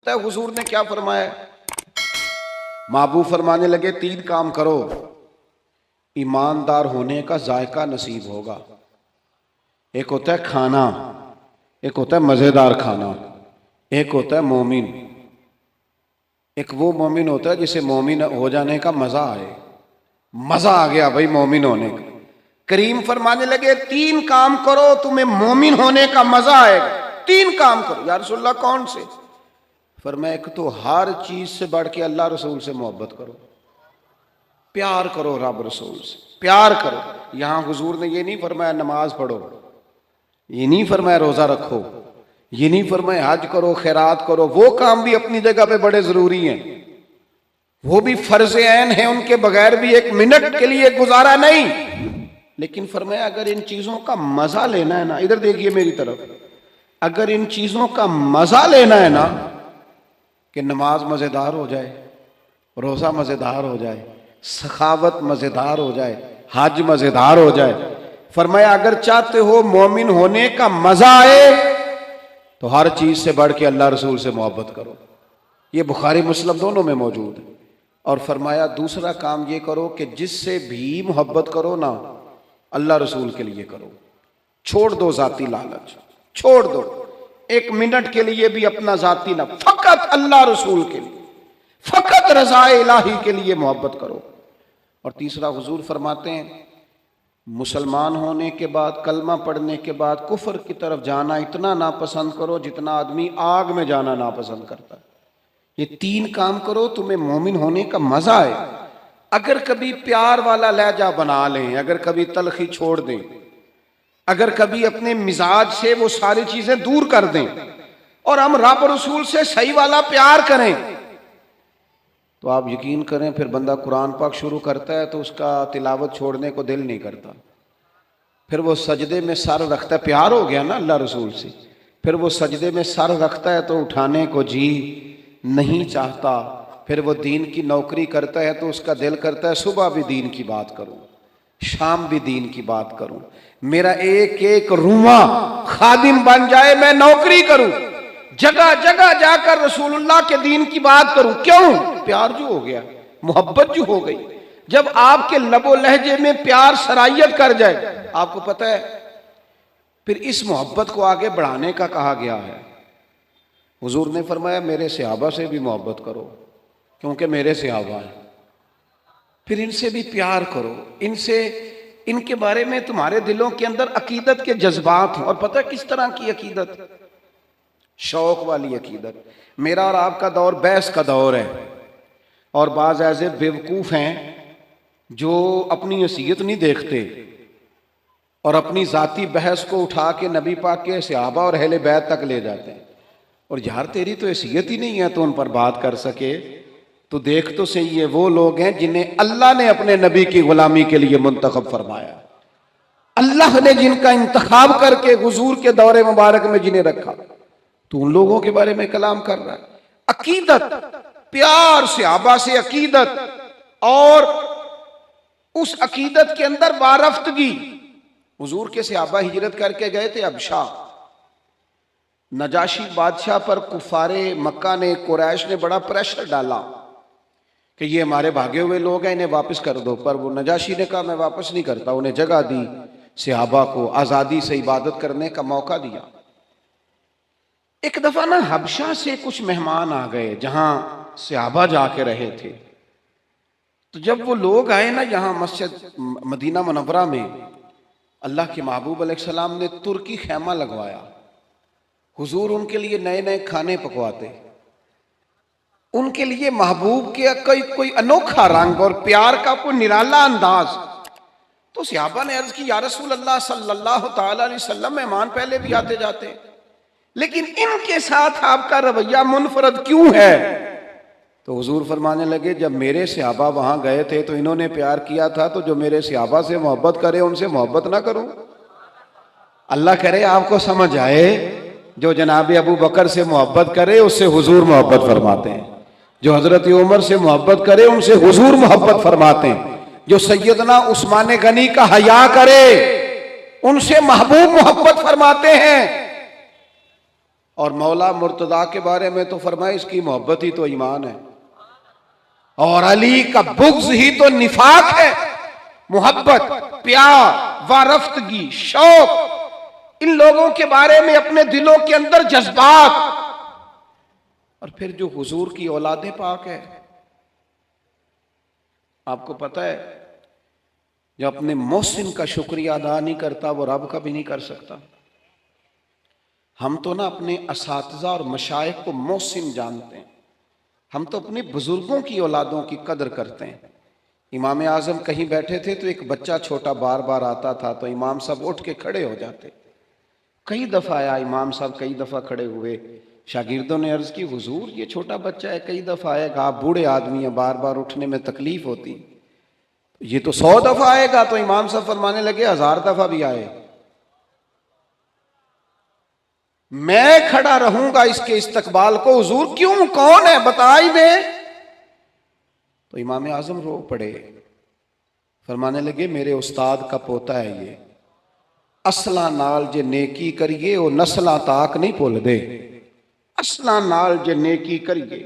तो हुजूर ने क्या फरमाया? महबूब फरमाने लगे 3 काम करो, ईमानदार होने का जायका नसीब होगा। एक होता है खाना, एक होता है मजेदार खाना, एक होता है मोमिन। एक वो मोमिन होता है जिसे मोमिन हो जाने का मजा आए, मजा आ गया भाई मोमिन होने का। करीम फरमाने लगे 3 काम करो तुम्हें मोमिन होने का मजा आएगा। 3 काम करो। या रसूलल्लाह कौन से? फरमाया एक तो हर चीज से बढ़ के अल्लाह रसूल से मोहब्बत करो, प्यार करो, रब रसूल से प्यार करो। यहां हुजूर ने ये नहीं फरमाया नमाज पढ़ो, ये नहीं फरमाया रोजा रखो, ये नहीं फरमाया हज करो, खैरात करो। वो काम भी अपनी जगह पे बड़े जरूरी हैं, वो भी फर्ज ऐन है, उनके बगैर भी 1 मिनट के लिए गुजारा नहीं। लेकिन फरमाया अगर इन चीजों का मजा लेना है ना, इधर देखिए मेरी तरफ, अगर इन चीजों का मजा लेना है ना, कि नमाज मजेदार हो जाए, रोजा मजेदार हो जाए, सखावत मजेदार हो जाए, हज मजेदार हो जाए, फरमाया अगर चाहते हो मोमिन होने का मजा आए तो हर चीज से बढ़ के अल्लाह रसूल से मोहब्बत करो। ये बुखारी मुस्लिम दोनों में मौजूद है। और फरमाया दूसरा काम ये करो कि जिससे भी मोहब्बत करो ना, अल्लाह रसूल के लिए करो। छोड़ दो जाती लालच, छोड़ दो 1 मिनट के लिए भी अपना जाती ना, फकत अल्लाह रसूल के लिए, फकत रज़ा इलाही के लिए मोहब्बत करो। और तीसरा हुजूर फरमाते हैं मुसलमान होने के बाद, कलमा पढ़ने के बाद कुफर की तरफ जाना इतना नापसंद करो जितना आदमी आग में जाना नापसंद करता है। ये 3 काम करो तुम्हें मोमिन होने का मजा आए। अगर कभी प्यार वाला लहजा बना लें, अगर कभी तलखी छोड़ दें, अगर कभी अपने मिजाज से वो सारी चीजें दूर कर दें और हम रब रसूल से सही वाला प्यार करें, तो आप यकीन करें फिर बंदा कुरान पाक शुरू करता है तो उसका तिलावत छोड़ने को दिल नहीं करता। फिर वो सजदे में सर रखता है, प्यार हो गया ना अल्लाह रसूल से, फिर वो सजदे में सर रखता है तो उठाने को जी नहीं चाहता। फिर वो दीन की नौकरी करता है तो उसका दिल करता है सुबह भी दीन की बात करूं, शाम भी दीन की बात करूं, मेरा एक एक रुआ खादिम बन जाए, मैं नौकरी करूं, जगह जगह जाकर रसूलुल्लाह के दीन की बात करूं। क्यों? प्यार जो हो गया, मोहब्बत जो हो गई। जब आपके लबो लहजे में प्यार सरायत कर जाए, आपको पता है फिर इस मोहब्बत को आगे बढ़ाने का कहा गया है। हुजूर ने फरमाया मेरे सहाबा से भी मोहब्बत करो क्योंकि मेरे सहाबा हैं, फिर इनसे भी प्यार करो, इनसे, इनके बारे में तुम्हारे दिलों के अंदर अकीदत के जज्बात हों। और पता है किस तरह की अकीदत? शौक वाली अकीदत। मेरा और आपका दौर बहस का दौर है और बाज ऐसे बेवकूफ हैं जो अपनी हैसियत नहीं देखते और अपनी जाती बहस को उठा के नबी पाक के सहाबा और अहले बैत तक ले जाते हैं। और यार तेरी तो हैसियत ही नहीं है तो उन पर बात कर सके, तो देख तो सही है वो लोग हैं जिन्हें अल्लाह ने अपने नबी की गुलामी के लिए मुंतखब फरमाया, अल्लाह ने जिनका इंतखाब करके हुजूर के दौरे मुबारक में जिन्हें रखा, तो उन लोगों के बारे में कलाम कर रहा है। अकीदत, प्यार सहाबा से अकीदत, और उस अकीदत के अंदर वारफ्तगी। हुजूर के सहाबा हिजरत करके गए थे अबशा, नजाशी बादशाह पर कुफारे मक्का ने, कुरैश ने बड़ा प्रेशर डाला कि ये हमारे भागे हुए लोग हैं, इन्हें वापस कर दो। पर वो नजाशी ने कहा मैं वापस नहीं करता, उन्हें जगह दी, सहाबा को आजादी से इबादत करने का मौका दिया। एक दफा ना हबशा से कुछ मेहमान आ गए जहां सहाबा जाके रहे थे। तो जब वो लोग आए ना यहाँ मस्जिद मदीना मुनव्वरा में, अल्लाह के महबूब अलैहिस्सलाम ने तुर्की खैमा लगवाया। हुजूर उनके लिए नए नए खाने पकवाते, उनके लिए महबूब के कोई अनोखा रंग और प्यार का कोई निराला अंदाज। तो सहाबा ने अर्ज की या रसूल अल्लाह सल्लल्लाहु तआला अलैहि वसल्लम, मेहमान पहले भी आते जाते लेकिन इनके साथ आपका रवैया मुनफरद क्यों है? तो हुजूर फरमाने लगे जब मेरे सहाबा वहां गए थे तो इन्होंने प्यार किया था, तो जो मेरे सहाबा से मोहब्बत करे उनसे मोहब्बत ना करूं? अल्लाह करे आपको समझ आए। जो जनाब अबू बकर से मोहब्बत करे उससे हुजूर मोहब्बत फरमाते हैं, जो हजरत उमर से मोहब्बत करे उनसे हुजूर मोहब्बत फरमाते हैं, जो सैयदना उस्मान गनी का हया करे उनसे महबूब मोहब्बत फरमाते हैं। और मौला मुर्तदा के बारे में तो फरमाए इसकी मोहब्बत ही तो ईमान है, और अली का बुग़्ज़ ही तो निफाक है। मोहब्बत, प्यार, वारफ्तगी, शौक, इन लोगों के बारे में अपने दिलों के अंदर जज्बात। और फिर जो हुजूर की औलादे पाक है, आपको पता है जो अपने मोहसिन का शुक्रिया अदा नहीं करता वो रब का भी नहीं कर सकता। हम तो ना अपने असातिज़ा और मशाइख को मोहसिन जानते हैं, हम तो अपने बुजुर्गों की औलादों की कदर करते हैं। इमाम आज़म कहीं बैठे थे तो एक बच्चा छोटा बार बार आता था तो इमाम साहब उठ के खड़े हो जाते। कई दफ़ा आया इमाम साहब, कई दफ़ा खड़े हुए। शागिर्दों ने अर्ज़ की हुजूर ये छोटा बच्चा है, कई दफ़ा आएगा, आप बूढ़े आदमी हैं, बार बार उठने में तकलीफ होती, ये तो 100 दफ़ा आएगा। तो इमाम साहब फरमाने लगे 1000 दफ़ा भी आए मैं खड़ा रहूंगा इसके इस्तकबाल को। हुजूर क्यों, कौन है, बता ही दे। तो इमाम आज़म रो पड़े, फरमाने लगे मेरे उस्ताद का पोता है ये, असला नाल जे नेकी करिए वो नस्लां ताक नहीं भुल दे। असला नाल जे नेकी करिए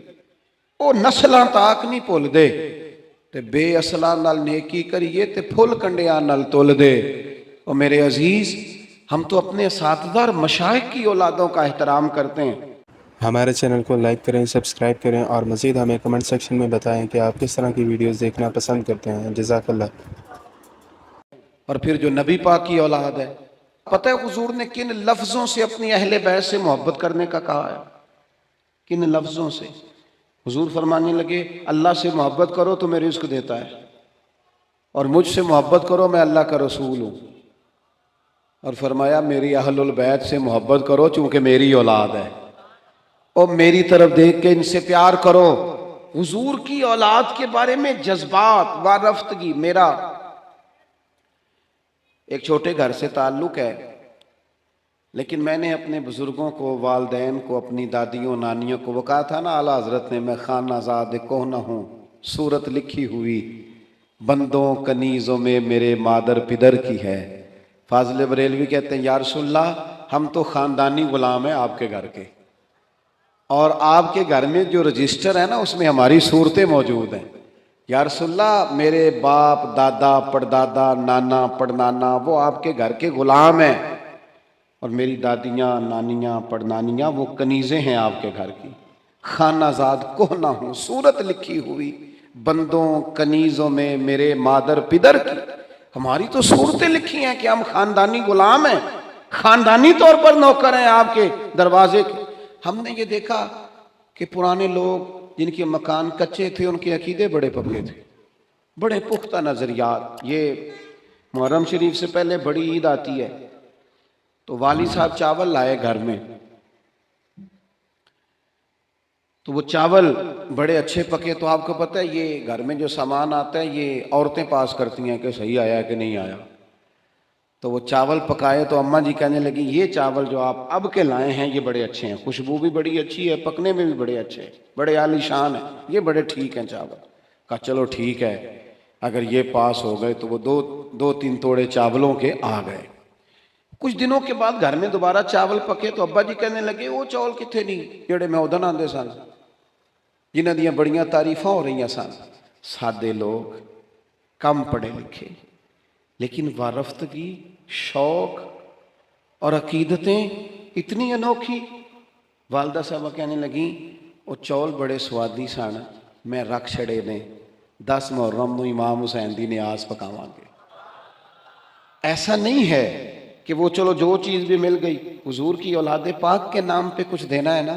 वो नस्लां ताक नहीं भुल दे, ते बेअसला नाल नेकी करिए ते फुल कंडियां नाल तुल दे। और मेरे अजीज, हम तो अपने असातिज़ा और मशाइख की औलादों का एहतराम करते हैं। हमारे चैनल को लाइक करें, सब्सक्राइब करें और मज़ीद हमें कमेंट सेक्शन में बताएं कि आप किस तरह की वीडियोस देखना पसंद करते हैं। जज़ाकल्लाह। और फिर जो नबी पाक की औलाद है, पता है हुजूर ने किन लफ्ज़ों से अपनी अहले बैत से मोहब्बत करने का कहा है? किन लफ्ज़ों से? हुजूर फरमाने लगे अल्लाह से मोहब्बत करो तो मैं रिज़्क़ देता है, और मुझसे मोहब्बत करो मैं अल्लाह का रसूल हूँ। और फरमाया मेरी अहलुल बैत से मोहब्बत करो चूंकि मेरी औलाद है, और मेरी तरफ देख के इनसे प्यार करो। हुजूर की औलाद के बारे में जज्बात, वारफ्तगी। मेरा एक छोटे घर से ताल्लुक है, लेकिन मैंने अपने बुजुर्गों को, वालदैन को, अपनी दादियों नानियों को, वो कहा था ना आला हजरत ने, मैं खान आज़ाद कोहना हूँ, सूरत लिखी हुई बंदों कनीज़ों में मेरे मादर पिदर की है। फाजिल बरेलवी कहते हैं या रसूलल्लाह हम तो ख़ानदानी ग़ुलाम हैं आपके घर के, और आपके घर में जो रजिस्टर है ना उसमें हमारी सूरतें मौजूद हैं। या रसूलल्लाह मेरे बाप, दादा, पड़दादा, नाना, पड़नाना वो आपके घर के ग़ुलाम हैं, और मेरी दादियाँ, नानियाँ, पड़नानियाँ वो कनीज़ें हैं आपके घर की। खानाजाद कोहना हूँ, सूरत लिखी हुई बंदों कनीज़ों में मेरे मादर पिदर की। हमारी तो सूरतें लिखी हैं कि हम ख़ानदानी ग़ुलाम हैं, ख़ानदानी तौर पर नौकर हैं आपके दरवाजे के। हमने ये देखा कि पुराने लोग जिनके मकान कच्चे थे उनके अकीदे बड़े पक्के थे, बड़े पुख्ता नज़रियात। ये मुहर्रम शरीफ से पहले बड़ी ईद आती है तो वाली साहब चावल लाए घर में, तो वो चावल बड़े अच्छे पके। तो आपको पता है ये घर में जो सामान आता है ये औरतें पास करती हैं कि सही आया कि नहीं आया। तो वो चावल पकाए तो अम्मा जी कहने लगी ये चावल जो आप अब के लाए हैं ये बड़े अच्छे हैं, खुशबू भी बड़ी अच्छी है, पकने में भी बड़े अच्छे हैं, बड़े आलीशान हैं, ये बड़े ठीक हैं चावल। कहा चलो ठीक है, अगर ये पास हो गए तो वो दो तीन तोड़े चावलों के आ गए। कुछ दिनों के बाद घर में दोबारा चावल पके तो अब्बा जी कहने लगे वो चावल कितने नहीं जेड़े मैं उदन आंदे सन, जिन्हां दियां बड़ियां तारीफां हो रही सन। सादे लोग, कम पढ़े लिखे, लेकिन वारफ्तगी, शौक और अकीदतें इतनी अनोखी। वालदा साहबा कहने लगी वो चौल बड़े स्वादी सन, मैं रख छड़े ने 10 मुहर्रम नूं इमाम हुसैन दी न्याज पकावांगे। ऐसा नहीं है कि वो चलो जो चीज़ भी मिल गई, हुजूर की औलादे पाक के नाम पे कुछ देना है ना,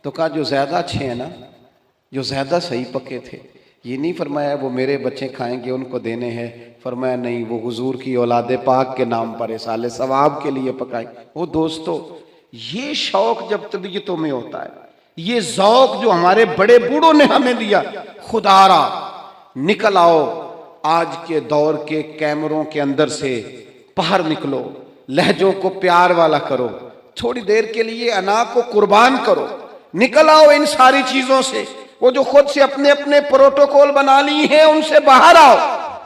तो कहा जो ज़्यादा अच्छे हैं ना, जो ज़्यादा सही पके थे। ये नहीं फरमाया वो मेरे बच्चे खाएंगे उनको देने हैं, फरमाया नहीं वो हुजूर की औलादे पाक के नाम पर इसाले सवाब के लिए पकाए। वो दोस्तों ये शौक जब तबीयतों में होता है, ये ज़ौक़ जो हमारे बड़े बूढ़ों ने हमें दिया, खुदारा निकल आओ आज के दौर के कैमरों के अंदर से बाहर निकलो, लहजों को प्यार वाला करो, थोड़ी देर के लिए अना को कुर्बान करो, निकल आओ इन सारी चीजों से। वो जो खुद से अपने अपने प्रोटोकॉल बना ली हैं उनसे बाहर आओ।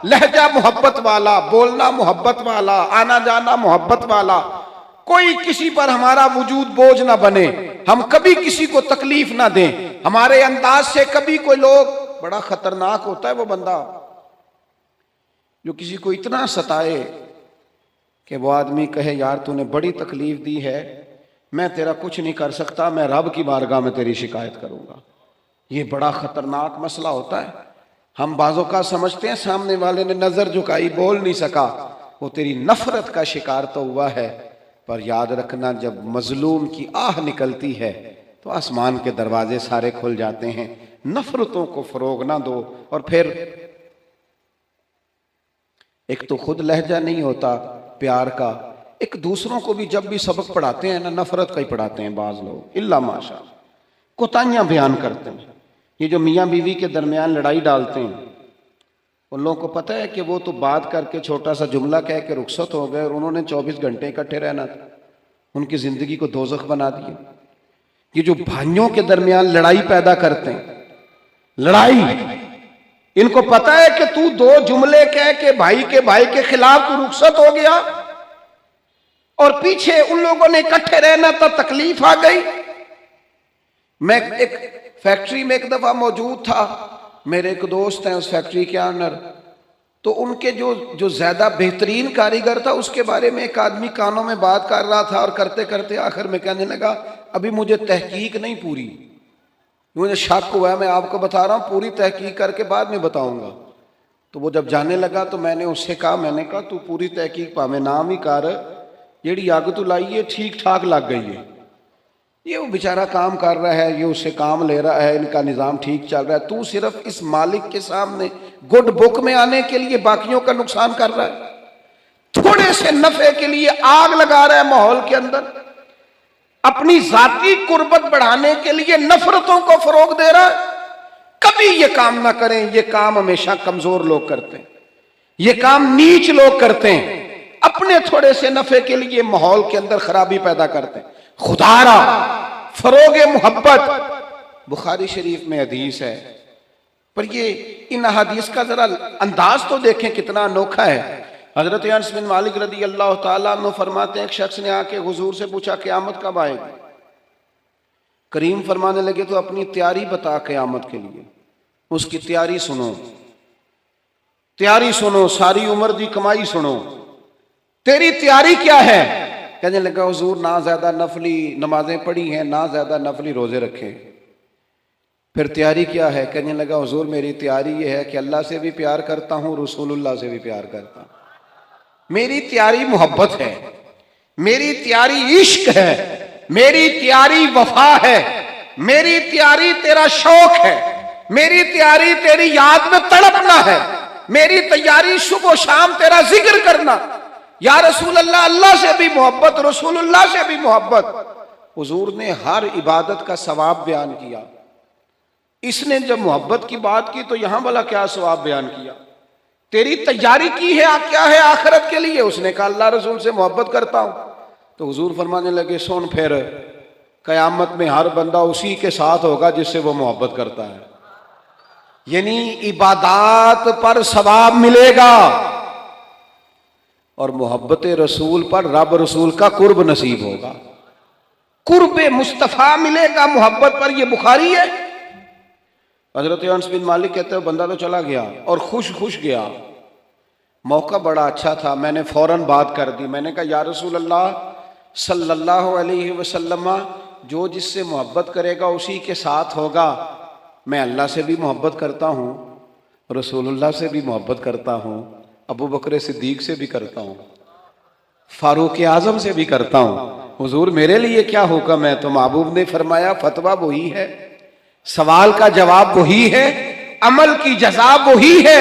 लहजा मोहब्बत वाला, बोलना मोहब्बत वाला, आना जाना मोहब्बत वाला, कोई किसी पर हमारा वजूद बोझ ना बने, हम कभी किसी को तकलीफ ना दें, हमारे अंदाज से कभी कोई लोग, बड़ा खतरनाक होता है वो बंदा जो किसी को इतना सताए कि वो आदमी कहे यार तूने बड़ी तकलीफ दी है, मैं तेरा कुछ नहीं कर सकता, मैं रब की बारगाह में तेरी शिकायत करूंगा। ये बड़ा खतरनाक मसला होता है। हम बाजों का समझते हैं सामने वाले ने नजर झुकाई, बोल नहीं सका, वो तेरी नफरत का शिकार तो हुआ है, पर याद रखना जब मजलूम की आह निकलती है तो आसमान के दरवाजे सारे खुल जाते हैं। नफरतों को फरोग ना दो। और फिर एक तो खुद लहजा नहीं होता प्यार का, एक दूसरों को भी जब भी सबक पढ़ाते हैं ना, नफरत का ही पढ़ाते हैं बाज लोग, इल्ला माशा, कोताहियां बयान करते हैं। ये जो मियाँ बीवी के दरमियान लड़ाई डालते हैं, उन लोगों को पता है कि वो तो बात करके छोटा सा जुमला कह के रुखसत हो गए और उन्होंने 24 घंटे इकट्ठे रहना था, उनकी जिंदगी को दोजख बना दिया। ये जो भाइयों के दरमियान लड़ाई पैदा करते हैं, लड़ाई, इनको पता है कि तू दो जुमले कह के भाई के खिलाफ तू रुखसत हो गया और पीछे उन लोगों ने इकट्ठे रहना था, तकलीफ आ गई। मैं एक फैक्ट्री में एक दफा मौजूद था, मेरे एक दोस्त हैं उस फैक्ट्री के ऑनर, तो उनके जो ज्यादा बेहतरीन कारीगर था उसके बारे में एक आदमी कानों में बात कर रहा था और करते करते आखिर में कहने लगा अभी मुझे तहकीक नहीं पूरी, मुझे शक हुआ है, मैं आपको बता रहा हूँ, पूरी तहकीक करके बाद में बताऊंगा। तो वो जब जाने लगा तो मैंने उससे कहा, मैंने कहा तू पूरी तहकीक पावे नाम ही कर, जेड़ी अग तू लाई है ठीक ठाक लग गई है, ये वो बेचारा काम कर रहा है, ये उससे काम ले रहा है, इनका निज़ाम ठीक चल रहा है, तू सिर्फ इस मालिक के सामने गुड बुक में आने के लिए बाकियों का नुकसान कर रहा है, थोड़े से नफे के लिए आग लगा रहा है माहौल के अंदर, अपनी जाती कुर्बत बढ़ाने के लिए नफरतों को फरोग दे रहा है। कभी ये काम ना करें, ये काम हमेशा कमजोर लोग करते हैं, ये काम नीच लोग करते हैं, अपने थोड़े से नफे के लिए माहौल के अंदर खराबी पैदा करते हैं। खुदारा फरोगे मोहब्बत, बुखारी शरीफ में हदीस है, पर ये इन हदीस का जरा अंदाज तो देखें कितना अनोखा है। हजरत अनस बिन मालिक रदी अल्लाह ताला अन्हु फरमाते हैं, एक शख्स ने आके हुजूर से पूछा क़यामत कब आएगी? करीम फरमाने लगे तो अपनी तैयारी बता क़यामत के लिए, उसकी तैयारी सुनो, तैयारी सुनो, सारी उम्र दी कमाई सुनो, तेरी तैयारी क्या है? कहने लगा हुजूर ना ज्यादा नफली नमाजें पढ़ी हैं, ना ज्यादा नफली रोजे रखे। फिर तैयारी क्या है? कहने लगा हुजूर मेरी तैयारी ये है कि अल्लाह से भी प्यार करता हूँ, रसूलुल्लाह से भी प्यार करता हूँ, मेरी तैयारी मोहब्बत है, मेरी तैयारी इश्क है, मेरी तैयारी वफा है, मेरी तैयारी तेरा शौक है, मेरी तैयारी तेरी याद में तड़पना है, मेरी तैयारी सुबह शाम तेरा जिक्र करना, या रसूल अल्लाह, अल्लाह से भी मोहब्बत, रसूलुल्लाह से भी मोहब्बत। हुजूर ने हर इबादत का सवाब बयान किया। इसने जब मोहब्बत की बात की तो यहां वाला क्या सवाब बयान किया? तेरी तैयारी की है क्या है आखिरत के लिए? उसने कहा अल्लाह रसूल से मोहब्बत करता हूं। तो हुजूर फरमाने लगे सुन, फिर कयामत में हर बंदा उसी के साथ होगा जिससे वो मोहब्बत करता है, यानी इबादत पर सवाब मिलेगा और मोहब्बत रसूल पर रब रसूल का कुर्ब नसीब होगा, कुर्ब मुस्तफ़ा मिलेगा मोहब्बत पर। यह बुखारी है। हजरत अनस बिन मालिक कहते हैं बंदा तो चला गया और खुश खुश गया, मौका बड़ा अच्छा था, मैंने फौरन बात कर दी, मैंने कहा या रसूल अल्लाह सल्लल्लाहु अलैहि वसल्लम, जो जिससे मोहब्बत करेगा उसी के साथ होगा। मैं अल्लाह से भी मोहब्बत करता हूँ, रसूलुल्लाह से भी मोहब्बत करता हूँ, अबू बकर सिद्दीक से भी करता हूँ, फारूक आजम से भी करता हूँ। हुजूर मेरे लिए क्या हुक्म है? तो महबूब ने फरमाया फतवा वही है, सवाल का जवाब वही है, अमल की जज़ा वही है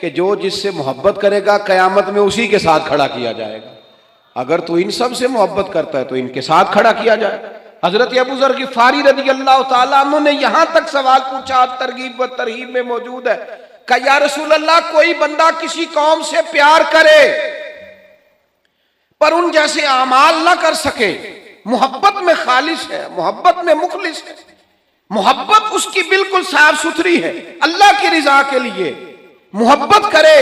कि जो जिससे मोहब्बत करेगा कयामत में उसी के साथ खड़ा किया जाएगा। अगर तू इन सब से मोहब्बत करता है तो इनके साथ खड़ा किया जाए। हजरत अबू ज़र ग़िफ़ारी रज़ी अल्लाह ताला अन्हु ने यहां तक सवाल पूछा, तरगीब व तरहीब में मौजूद है, कहा या रसूल अल्लाह कोई बंदा किसी कौम से प्यार करे पर उन जैसे आमाल ना कर सके, मोहब्बत में खालिश है, मोहब्बत में मुखलिस है, मोहब्बत उसकी बिल्कुल साफ सुथरी है, अल्लाह की रिजा के लिए मोहब्बत करे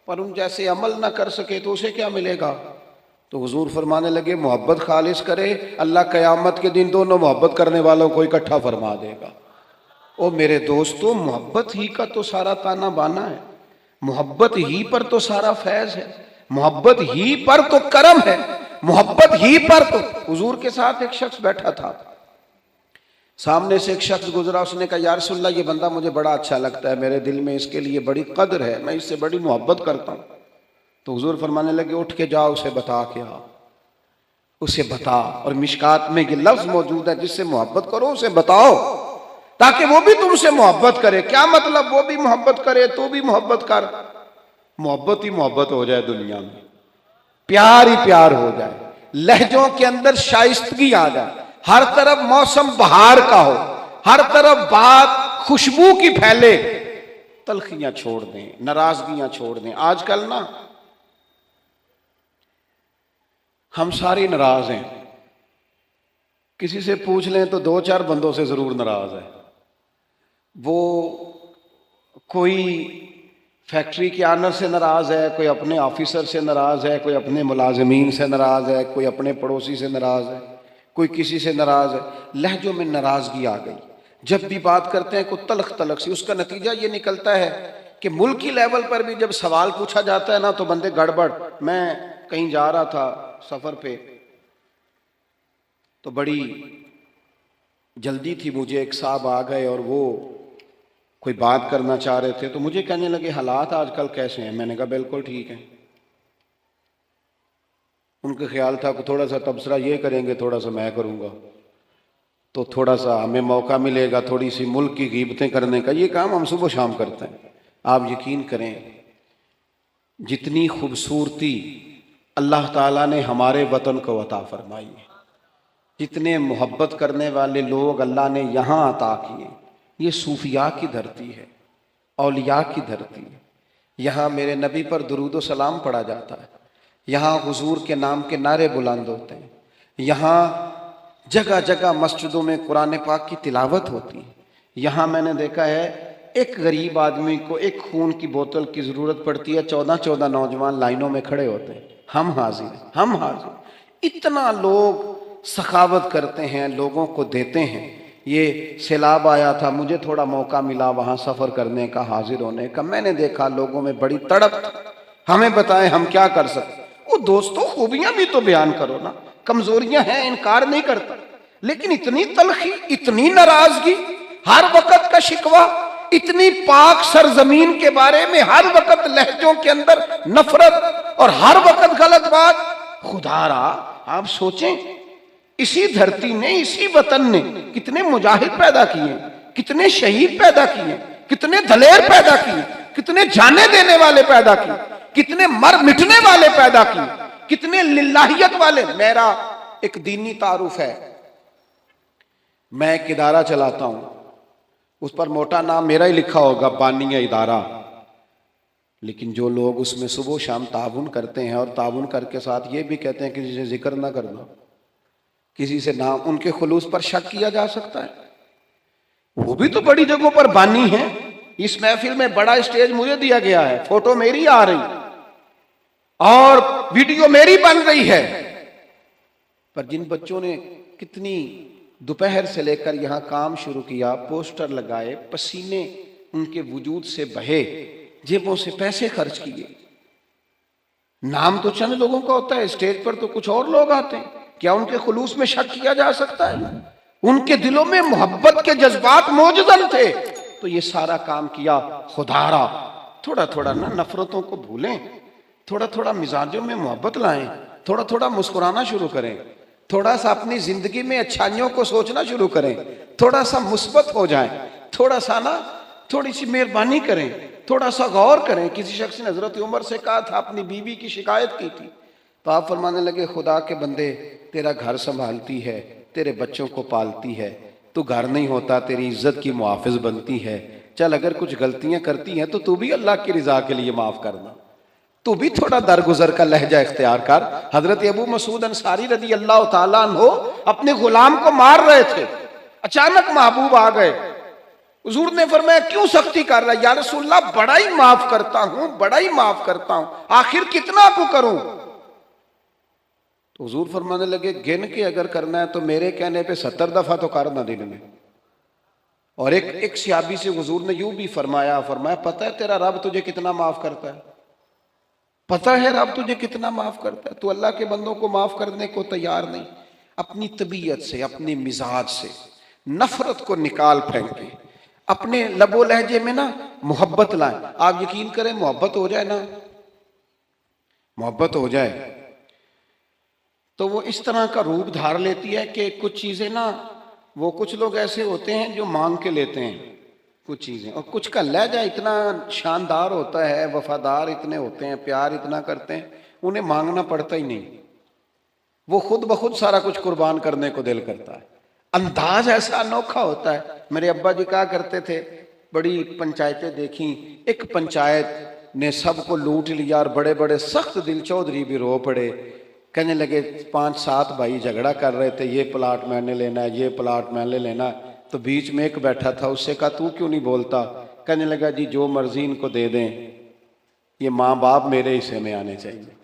पर उन जैसे अमल ना कर सके तो उसे क्या मिलेगा? तो हुजूर फरमाने लगे मोहब्बत खालिस करे, अल्लाह क़यामत के दिन दोनों मोहब्बत करने वालों को इकट्ठा फरमा देगा। ओ मेरे दोस्तों, मोहब्बत ही का तो सारा ताना बाना है, मोहब्बत ही पर तो सारा फैज है, मोहब्बत ही पर तो करम है, मोहब्बत ही पर तो। हुजूर के साथ एक शख्स बैठा था, सामने से एक शख्स गुजरा, उसने कहा या रसूलल्लाह ये बंदा मुझे बड़ा अच्छा लगता है, मेरे दिल में इसके लिए बड़ी कदर है, मैं इससे बड़ी मोहब्बत करता हूँ। तो हुजूर फरमाने लगे उठ के जाओ उसे बता के आओ, उसे बता। और मिशकात में ये लफ्ज मौजूद है, जिससे मोहब्बत करो उसे बताओ, ताकि वो भी तुमसे मोहब्बत करे। क्या मतलब, वो भी मोहब्बत करे तो भी मोहब्बत कर, मोहब्बत ही मोहब्बत हो जाए दुनिया में, प्यार ही प्यार हो जाए, लहजों के अंदर शाइस्तगी आ जाए, हर तरफ मौसम बहार का हो, हर तरफ बात खुशबू की फैले, तलखियां छोड़ दें, नाराजगियां छोड़ दें। आजकल ना हम सारे नाराज हैं, किसी से पूछ लें तो दो चार बंदों से जरूर नाराज है। वो कोई फैक्ट्री के ऑनर से नाराज है, कोई अपने ऑफिसर से नाराज है, कोई अपने मुलाजमीन से नाराज है, कोई अपने पड़ोसी से नाराज है, कोई किसी से नाराज है। लहजों में नाराजगी आ गई, जब भी बात करते हैं कोई तलख तलख सी। उसका नतीजा ये निकलता है कि मुल्की लेवल पर भी जब सवाल पूछा जाता है ना तो बंदे गड़बड़। मैं कहीं जा रहा था सफर पे, तो बड़ी जल्दी थी मुझे, एक साहब आ गए और वो कोई बात करना चाह रहे थे, तो मुझे कहने लगे हालात आजकल कैसे हैं। मैंने कहा बिल्कुल ठीक है। उनका ख्याल था कि थोड़ा सा तबसरा ये करेंगे, थोड़ा सा मैं करूँगा, तो थोड़ा सा हमें मौका मिलेगा थोड़ी सी मुल्क की गीबतें करने का। ये काम हम सुबह शाम करते हैं। आप यकीन करें, जितनी खूबसूरती अल्लाह ताला ने हमारे वतन को अता फरमाई है, जितने मोहब्बत करने वाले लोग अल्लाह ने यहाँ अता किए, ये सूफिया की धरती है, औलिया की धरती है। यहाँ मेरे नबी पर दुरूद व सलाम पढ़ा जाता है, यहाँ हुजूर के नाम के नारे बुलंद होते हैं, यहाँ जगह जगह मस्जिदों में कुरान पाक की तिलावत होती है। यहाँ मैंने देखा है एक गरीब आदमी को एक खून की बोतल की ज़रूरत पड़ती है, 14-14 नौजवान लाइनों में खड़े होते हैं, हम हाजिर, हम हाजिर। इतना लोग सखावत करते हैं, लोगों को देते हैं। ये सैलाब आया था, मुझे थोड़ा मौका मिला वहाँ सफ़र करने का, हाजिर होने का। मैंने देखा लोगों में बड़ी तड़प, हमें बताएं हम क्या कर सकते। वो दोस्तों खूबियां भी तो बयान करो ना, कमजोरियां हैं इनकार नहीं करता, लेकिन इतनी तलखी, इतनी नाराजगी, हर वक्त का शिकवा, इतनी पाक सरजमीन के बारे में हर वक्त लहजों के अंदर नफरत और हर वक्त गलत बात। खुदारा आप सोचें, इसी धरती ने, इसी वतन ने कितने मुजाहिद पैदा किए, कितने शहीद पैदा किए, कितने दलेर पैदा किए, कितने जाने देने वाले पैदा किए, कितने मर मिटने वाले पैदा किए, कितने लिल्लाहियत वाले। मेरा एक दीनी तारुफ है, मैं एक इदारा चलाता हूं, उस पर मोटा नाम मेरा ही लिखा होगा, बानिया इदारा। लेकिन जो लोग उसमें सुबह शाम ताउन करते हैं और ताउन करके साथ ये भी कहते हैं किसी से जिक्र ना करना, किसी से नाम, उनके खुलूस पर शक किया जा सकता है। वो भी तो बड़ी जगहों पर बानी है। इस महफिल में बड़ा स्टेज मुझे दिया गया है, फोटो मेरी आ रही और वीडियो मेरी बन रही है, पर जिन बच्चों ने कितनी दोपहर से लेकर यहां काम शुरू किया, पोस्टर लगाए, पसीने उनके वजूद से बहे, जेबों से पैसे खर्च किए। नाम तो चंद लोगों का होता है, स्टेज पर तो कुछ और लोग आते हैं। क्या उनके खुलूस में शक किया जा सकता है? उनके दिलों में मोहब्बत के जज्बात मौजूद थे, तो ये सारा काम किया। खुदारा थोड़ा थोड़ा ना नफरतों को भूलें, थोड़ा थोड़ा मिजाजों में मोहब्बत लाएं, थोड़ा थोड़ा मुस्कुराना शुरू करें, थोड़ा सा अपनी जिंदगी में अच्छाइयों को सोचना शुरू करें, थोड़ा सा मुस्बत हो जाएं, थोड़ा सा ना, थोड़ी सी मेहरबानी करें, थोड़ा सा गौर करें। किसी शख्स ने हजरत उमर से कहा था, अपनी बीवी की शिकायत की थी, तो आप फरमाने लगे खुदा के बंदे, तेरा घर संभालती है, तेरे बच्चों को पालती है, तू घर नहीं होता तेरी इज्जत की मुहाफिज बनती है। चल अगर कुछ गलतियां करती हैं तो तू भी अल्लाह की रिजा के लिए माफ करना, तू भी थोड़ा दरगुजर का लहजा इख्तियार कर। हजरत अबू मसूद अंसारी रदी अल्लाह तआला अन्हु अपने गुलाम को मार रहे थे, अचानक महबूब आ गए। हुजूर ने फरमाया क्यों सख्ती कर रहा है? या रसूलल्लाह बड़ा ही माफ करता हूं, बड़ा ही माफ करता हूं, आखिर कितना को करूं? तो हुजूर फरमाने लगे गिन के अगर करना है तो मेरे कहने पे 70 दफा तो करना दिन में। और एक सहाबी से हुजूर ने यूं भी फरमाया पता है तेरा रब तुझे कितना माफ करता है, पता है रब तुझे कितना माफ करता है, तू अल्लाह के बंदों को माफ करने को तैयार नहीं। अपनी तबीयत से, अपने मिजाज से नफरत को निकाल फेंके, अपने लबो लहजे में ना मोहब्बत लाए। आप यकीन करें मोहब्बत हो जाए ना, मोहब्बत हो जाए तो वो इस तरह का रूप धार लेती है कि कुछ चीजें ना, वो कुछ लोग ऐसे होते हैं जो मांग के लेते हैं कुछ चीजें, और कुछ का लहजा इतना शानदार होता है, वफादार इतने होते हैं, प्यार इतना करते हैं, उन्हें मांगना पड़ता ही नहीं, वो खुद ब खुद सारा कुछ कुर्बान करने को दिल करता है। अंदाज ऐसा अनोखा होता है। मेरे अब्बा जी कहा करते थे, बड़ी पंचायतें देखी, एक पंचायत ने सबको लूट लिया और बड़े बड़े सख्त दिल चौधरी भी रो पड़े। कहने लगे 5-7 भाई झगड़ा कर रहे थे, ये प्लाट मैंने लेना है, ये प्लाट मैंने लेना है। तो बीच में एक बैठा था, उससे कहा तू क्यों नहीं बोलता? कहने लगा जी जो मर्जी इनको दे दें, ये माँ बाप मेरे हिस्से में आने चाहिए,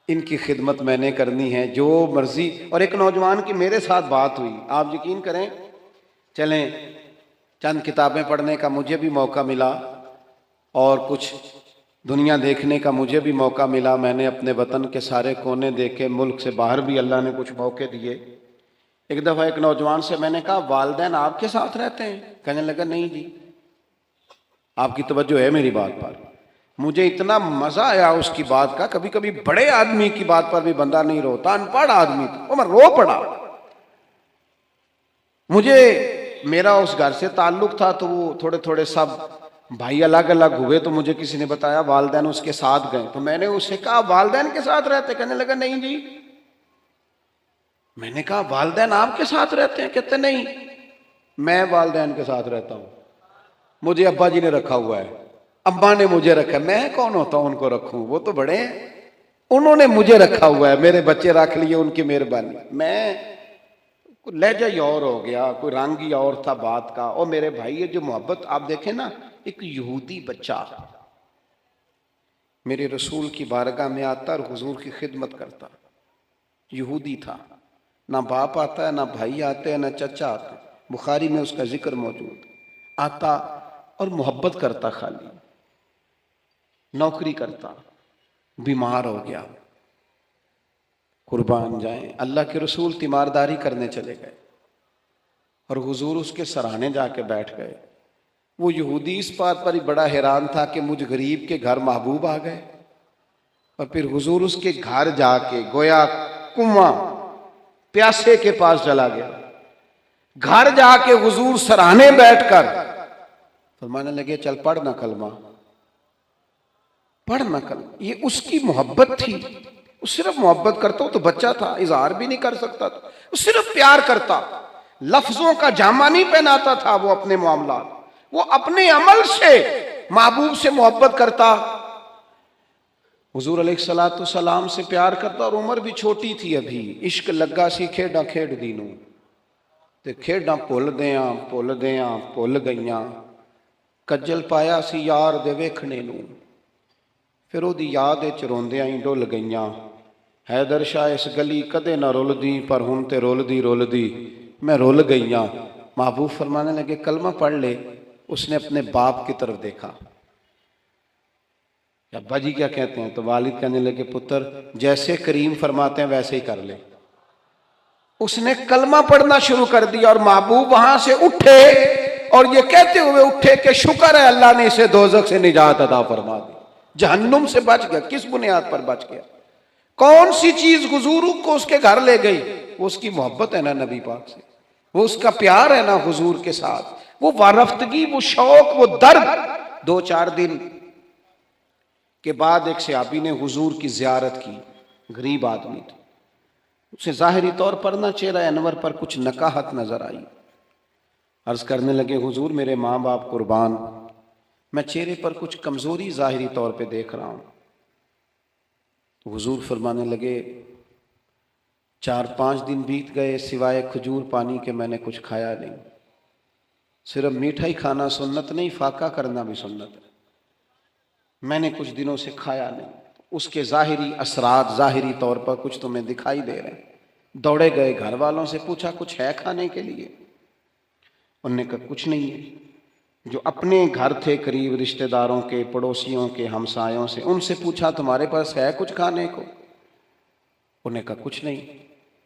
इनकी खिदमत मैंने करनी है, जो मर्जी। और एक नौजवान की मेरे साथ बात हुई, आप यकीन करें, चलें चंद किताबें पढ़ने का मुझे भी मौका मिला और कुछ दुनिया देखने का मुझे भी मौका मिला। मैंने अपने वतन के सारे कोने देखे, मुल्क से बाहर भी अल्लाह ने कुछ मौके दिए। एक दफ़ा एक नौजवान से मैंने कहा वालिदैन आपके साथ रहते हैं? कहने लगा नहीं जी। आपकी तवज्जो है मेरी बात पर? मुझे इतना मजा आया उसकी बात का। कभी कभी बड़े आदमी की बात पर भी बंदा नहीं रोता, अनपढ़ आदमी था वो, मैं रो पड़ा। मुझे मेरा उस घर से ताल्लुक था, तो वो थोड़े थोड़े सब भाई अलग अलग हुए, तो मुझे किसी ने बताया वालिदैन उसके साथ गए। तो मैंने उससे कहा वालिदैन के साथ रहते? कहने लगा नहीं जी। मैंने कहा वालिदैन आपके साथ रहते हैं? कहते नहीं, मैं वालिदैन के साथ रहता हूं, मुझे अब्बा जी ने रखा हुआ है, अब्बा ने मुझे रखा, मैं कौन होता हूं उनको रखूं, वो तो बड़े हैं, उन्होंने मुझे रखा हुआ है, मेरे बच्चे रख लिए, उनकी मेहरबानी। मैं लहजा ही और हो गया, कोई रंग ही और था बात का। और मेरे भाई ये जो मोहब्बत आप देखें ना, एक यहूदी बच्चा मेरे रसूल की बारगाह में आता और हुजूर की खिदमत करता, यहूदी था, ना बाप आता है, ना भाई आते हैं, ना चचा आता है, बुखारी में उसका जिक्र मौजूद। आता और मोहब्बत करता, खाली नौकरी करता, बीमार हो गया, कुर्बान जाएं, अल्लाह के रसूल तीमारदारी करने चले गए और हुजूर उसके सराहने जाके बैठ गए। वो यहूदी इस बात पर ही बड़ा हैरान था कि मुझ गरीब के घर महबूब आ गए। और फिर हुजूर उसके घर जाके गोया कुआं प्यासे के पास चला गया, घर जाके हुजूर सराहने बैठकर फरमाने लगे चल पढ़ना कलमा, पढ़ना कलमा। ये उसकी मोहब्बत थी, वो सिर्फ मोहब्बत करता। वो तो बच्चा था, इजहार भी नहीं कर सकता था, वो सिर्फ प्यार करता, लफ्जों का जामा नहीं पहनाता था वो अपने मामला, वो अपने अमल से महबूब से मोहब्बत करता, हुजूर अलैहिस्सलातु सलाम से प्यार करता। और उम्र भी छोटी थी अभी, इश्क लगा सी खेडा खेड दी नूं, ते खेडा भुल गईयां, कज्जल पाया सी यार दे वेखणे नूं, फिर ओदी याद विच रोंदियां ही डुल गईयां। हैदर शाह इस गली कदे ना रुलदी, पर हुण ते रुलदी रुलदी मैं रुल गईयां। महबूब फरमाने लगे कलमा पढ़ ले। उसने अपने बाप की तरफ देखा, अब्बा जी क्या कहते हैं? तो वालिद कहने लगे पुत्र जैसे करीम फरमाते हैं वैसे ही कर ले। उसने कलमा पढ़ना शुरू कर दिया और महबूब वहां से उठे और ये कहते हुए उठे कि शुक्र है अल्लाह ने इसे दोजख से निजात अता फरमा दी, जहन्नुम से बच गया। किस बुनियाद पर बच गया? कौन सी चीज हुजूर को उसके घर ले गई? वो उसकी मोहब्बत है ना नबी पाक से, वो उसका प्यार है ना हुजूर के साथ, वो वारफ्तगी, वो शौक, वो दर्द। 2-4 दिन के बाद एक सहाबी ने हुजूर की जियारत की, गरीब आदमी था, उसे जाहिरी तौर पर ना चेहरा अनवर पर कुछ नकाहत नजर आई। अर्ज करने लगे हुजूर मेरे माँ बाप कुर्बान, मैं चेहरे पर कुछ कमजोरी जाहिरी तौर पे देख रहा हूं। तो हुजूर फरमाने लगे 4-5 दिन बीत गए, सिवाय खजूर पानी के मैंने कुछ खाया नहीं। सिर्फ मीठा ही खाना सुन्नत नहीं, फाका करना भी सुन्नत है। मैंने कुछ दिनों से खाया नहीं। उसके ज़ाहिरी असरात ज़ाहिरी तौर पर कुछ तुम्हें दिखाई दे रहे हैं। दौड़े गए, घर वालों से पूछा कुछ है खाने के लिए? उन्होंने कहा कुछ नहीं है। जो अपने घर थे करीब रिश्तेदारों के, पड़ोसियों के, हमसायों से, उनसे पूछा तुम्हारे पास है कुछ खाने को? उन्होंने कहा कुछ नहीं।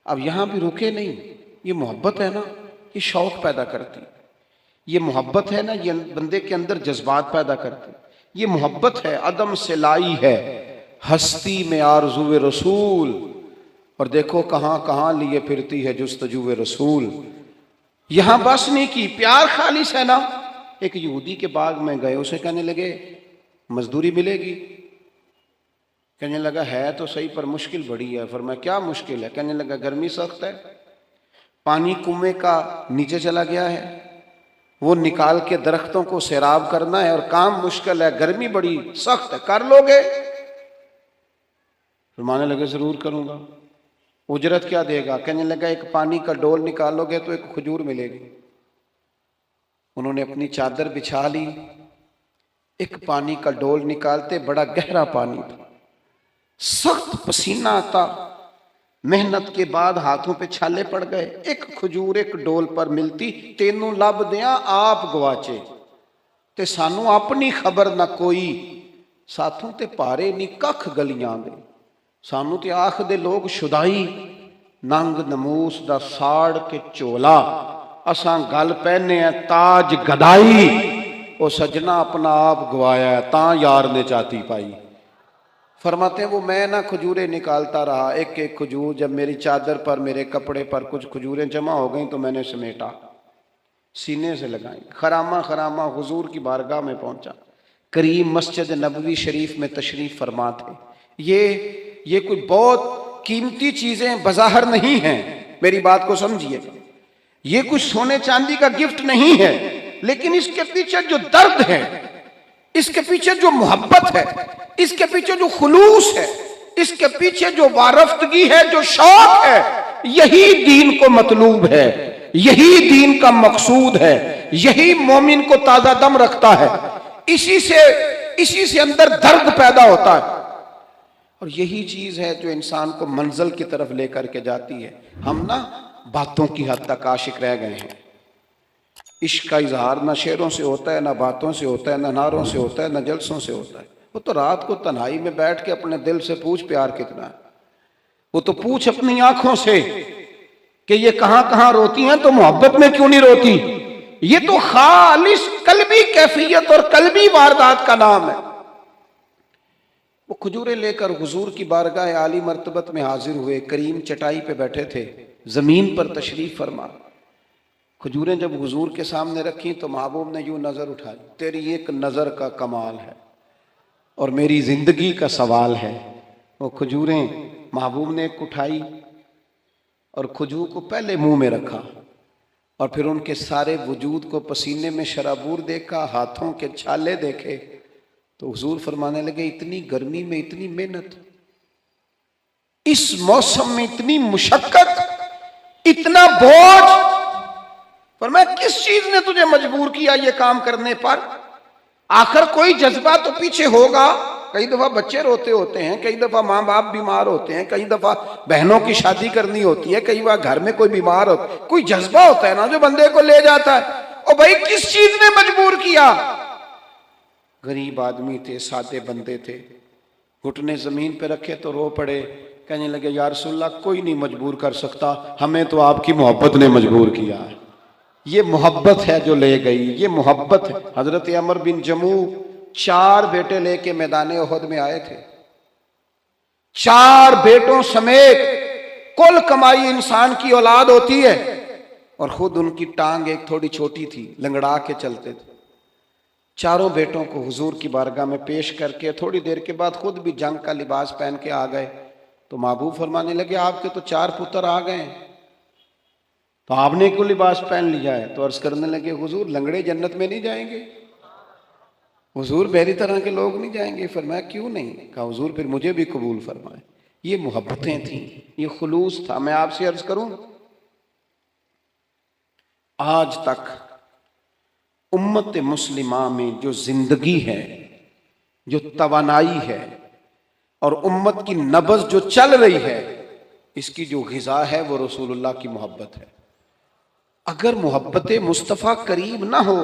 अब यहाँ भी रुके नहीं। ये मोहब्बत है ना, ये शौक पैदा करती। ये मोहब्बत है ना, ये बंदे के अंदर जज्बात पैदा करती। ये मोहब्बत है, अदम से लाई है हस्ती में आरज़ुए रसूल। और देखो कहाँ कहाँ लिए फिरती है जुस्तजुए रसूल। यहां बस नहीं की, प्यार खालिस है ना। एक यहूदी के बाग में गए, उसे कहने लगे मजदूरी मिलेगी? कहने लगा है तो सही पर मुश्किल बड़ी है। फरमाया क्या मुश्किल है? कहने लगा गर्मी सख्त है, पानी कुएं का नीचे चला गया है, वो निकाल के दरख्तों को सैराब करना है और काम मुश्किल है, गर्मी बड़ी सख्त है, कर लोगे? फरमाने लगे जरूर करूंगा। उजरत क्या देगा? कहने लगा एक पानी का डोल निकालोगे तो एक खजूर मिलेगी। उन्होंने अपनी चादर बिछा ली, एक पानी का डोल निकालते, बड़ा गहरा पानी था, सख्त पसीना आता, मेहनत के बाद हाथों पे छाले पड़ गए। एक खजूर एक डोल पर मिलती, तेनू लब दिया आप गवाचे ते सानू अपनी खबर ना कोई, साथों ते पारे नी कख गलियां दे, सानू ते आख दे लोग शुदाई, नंग नमूस दा साड़ के चोला, असां गल पहने ताज गदाई, ओ सजना अपना आप गवाया ता यार ने चाती पाई। फरमाते हैं वो मैं ना खजूरें निकालता रहा, एक एक खजूर, जब मेरी चादर पर, मेरे कपड़े पर कुछ खजूरें जमा हो गई तो मैंने समेटा, सीने से लगाई, खरामा खरामा हुजूर की बारगाह में पहुंचा। करीम मस्जिद नबवी शरीफ में तशरीफ फरमा थे। ये कोई बहुत कीमती चीजें बज़ाहिर नहीं हैं, मेरी बात को समझिए। ये कुछ सोने चांदी का गिफ्ट नहीं है, लेकिन इसके पीछे जो दर्द है, इसके पीछे जो मोहब्बत है, इसके पीछे जो खुलूस है, इसके पीछे जो वारफ्तगी है, जो शौक है, यही दीन को मतलूब है, यही दीन का मकसूद है, यही मोमिन को ताजा दम रखता है। इसी से अंदर दर्द पैदा होता है, और यही चीज है जो इंसान को मंजिल की तरफ लेकर के जाती है। हम ना बातों की हद तक आशिक रह गए हैं। इश्क का इजहार ना शेरों से होता है, ना बातों से होता है, ना नारों से होता है, ना जलसों से होता है। वो तो रात को तन्हाई में बैठ के अपने दिल से पूछ प्यार कितना है। वो तो पूछ अपनी आंखों से कि ये कहां कहां रोती हैं तो मोहब्बत में क्यों नहीं रोती। ये तो खालिस कल्बी कैफियत और कल्बी वारदात का नाम है। वो खजूरें लेकर हुजूर की बारगाह आली मर्तबत में हाजिर हुए। करीम चटाई पे बैठे थे, जमीन पर तशरीफ फरमा। खजूरें जब हुजूर के सामने रखी तो महबूब ने यूं नजर उठाई, तेरी एक नजर का कमाल है और मेरी जिंदगी का सवाल है। वो खजूरें महबूब ने एक उठाई और खजूर को पहले मुंह में रखा और फिर उनके सारे वजूद को पसीने में शराबूर देखा, हाथों के छाले देखे तो हुजूर फरमाने लगे इतनी गर्मी में इतनी मेहनत, इस मौसम में इतनी मुशक्कत, इतना बोझ, फरमाया किस चीज ने तुझे मजबूर किया ये काम करने पर? आखिर कोई जज्बा तो पीछे होगा। कई दफा बच्चे रोते होते हैं, कई दफा माँ बाप बीमार होते हैं, कई दफा बहनों की शादी करनी होती है, कई बार घर में कोई बीमार हो, कोई जज्बा होता है ना जो बंदे को ले जाता है। और भाई किस चीज ने मजबूर किया? गरीब आदमी थे, सादे बंदे थे, घुटने जमीन पे रखे तो रो पड़े। कहने लगे या रसूलल्लाह कोई नहीं मजबूर कर सकता, हमें तो आपकी मोहब्बत ने मजबूर किया है। ये मोहब्बत है जो ले गई, ये मोहब्बत है। हजरत अमर बिन जमू 4 बेटे लेके मैदान उहद में आए थे। 4 बेटों समेत कुल कमाई इंसान की औलाद होती है, और खुद उनकी टांग एक थोड़ी छोटी थी, लंगड़ा के चलते थे। 4 बेटों को हुजूर की बारगाह में पेश करके थोड़ी देर के बाद खुद भी जंग का लिबास पहन के आ गए। तो महबूब फरमाने लगे आपके तो 4 पुत्र आ गए, तो आपने क्यों लिबास पहन लिया है? तो अर्ज करने लगे हुजूर लंगड़े जन्नत में नहीं जाएंगे, हुजूर मेरी तरह के लोग नहीं जाएंगे। फरमाया क्यों नहीं? कहा हुजूर फिर मुझे भी कबूल फरमाए। ये मोहब्बतें थी, ये खुलूस था। मैं आपसे अर्ज करूं, आज तक उम्मत मुस्लिमा में जो जिंदगी है, जो तवानाई है और उम्मत की नब्ज़ जो चल रही है, इसकी जो ग़िज़ा है वो रसूलुल्लाह की मोहब्बत है। अगर मोहब्बत मुस्तफ़ा करीब ना हो,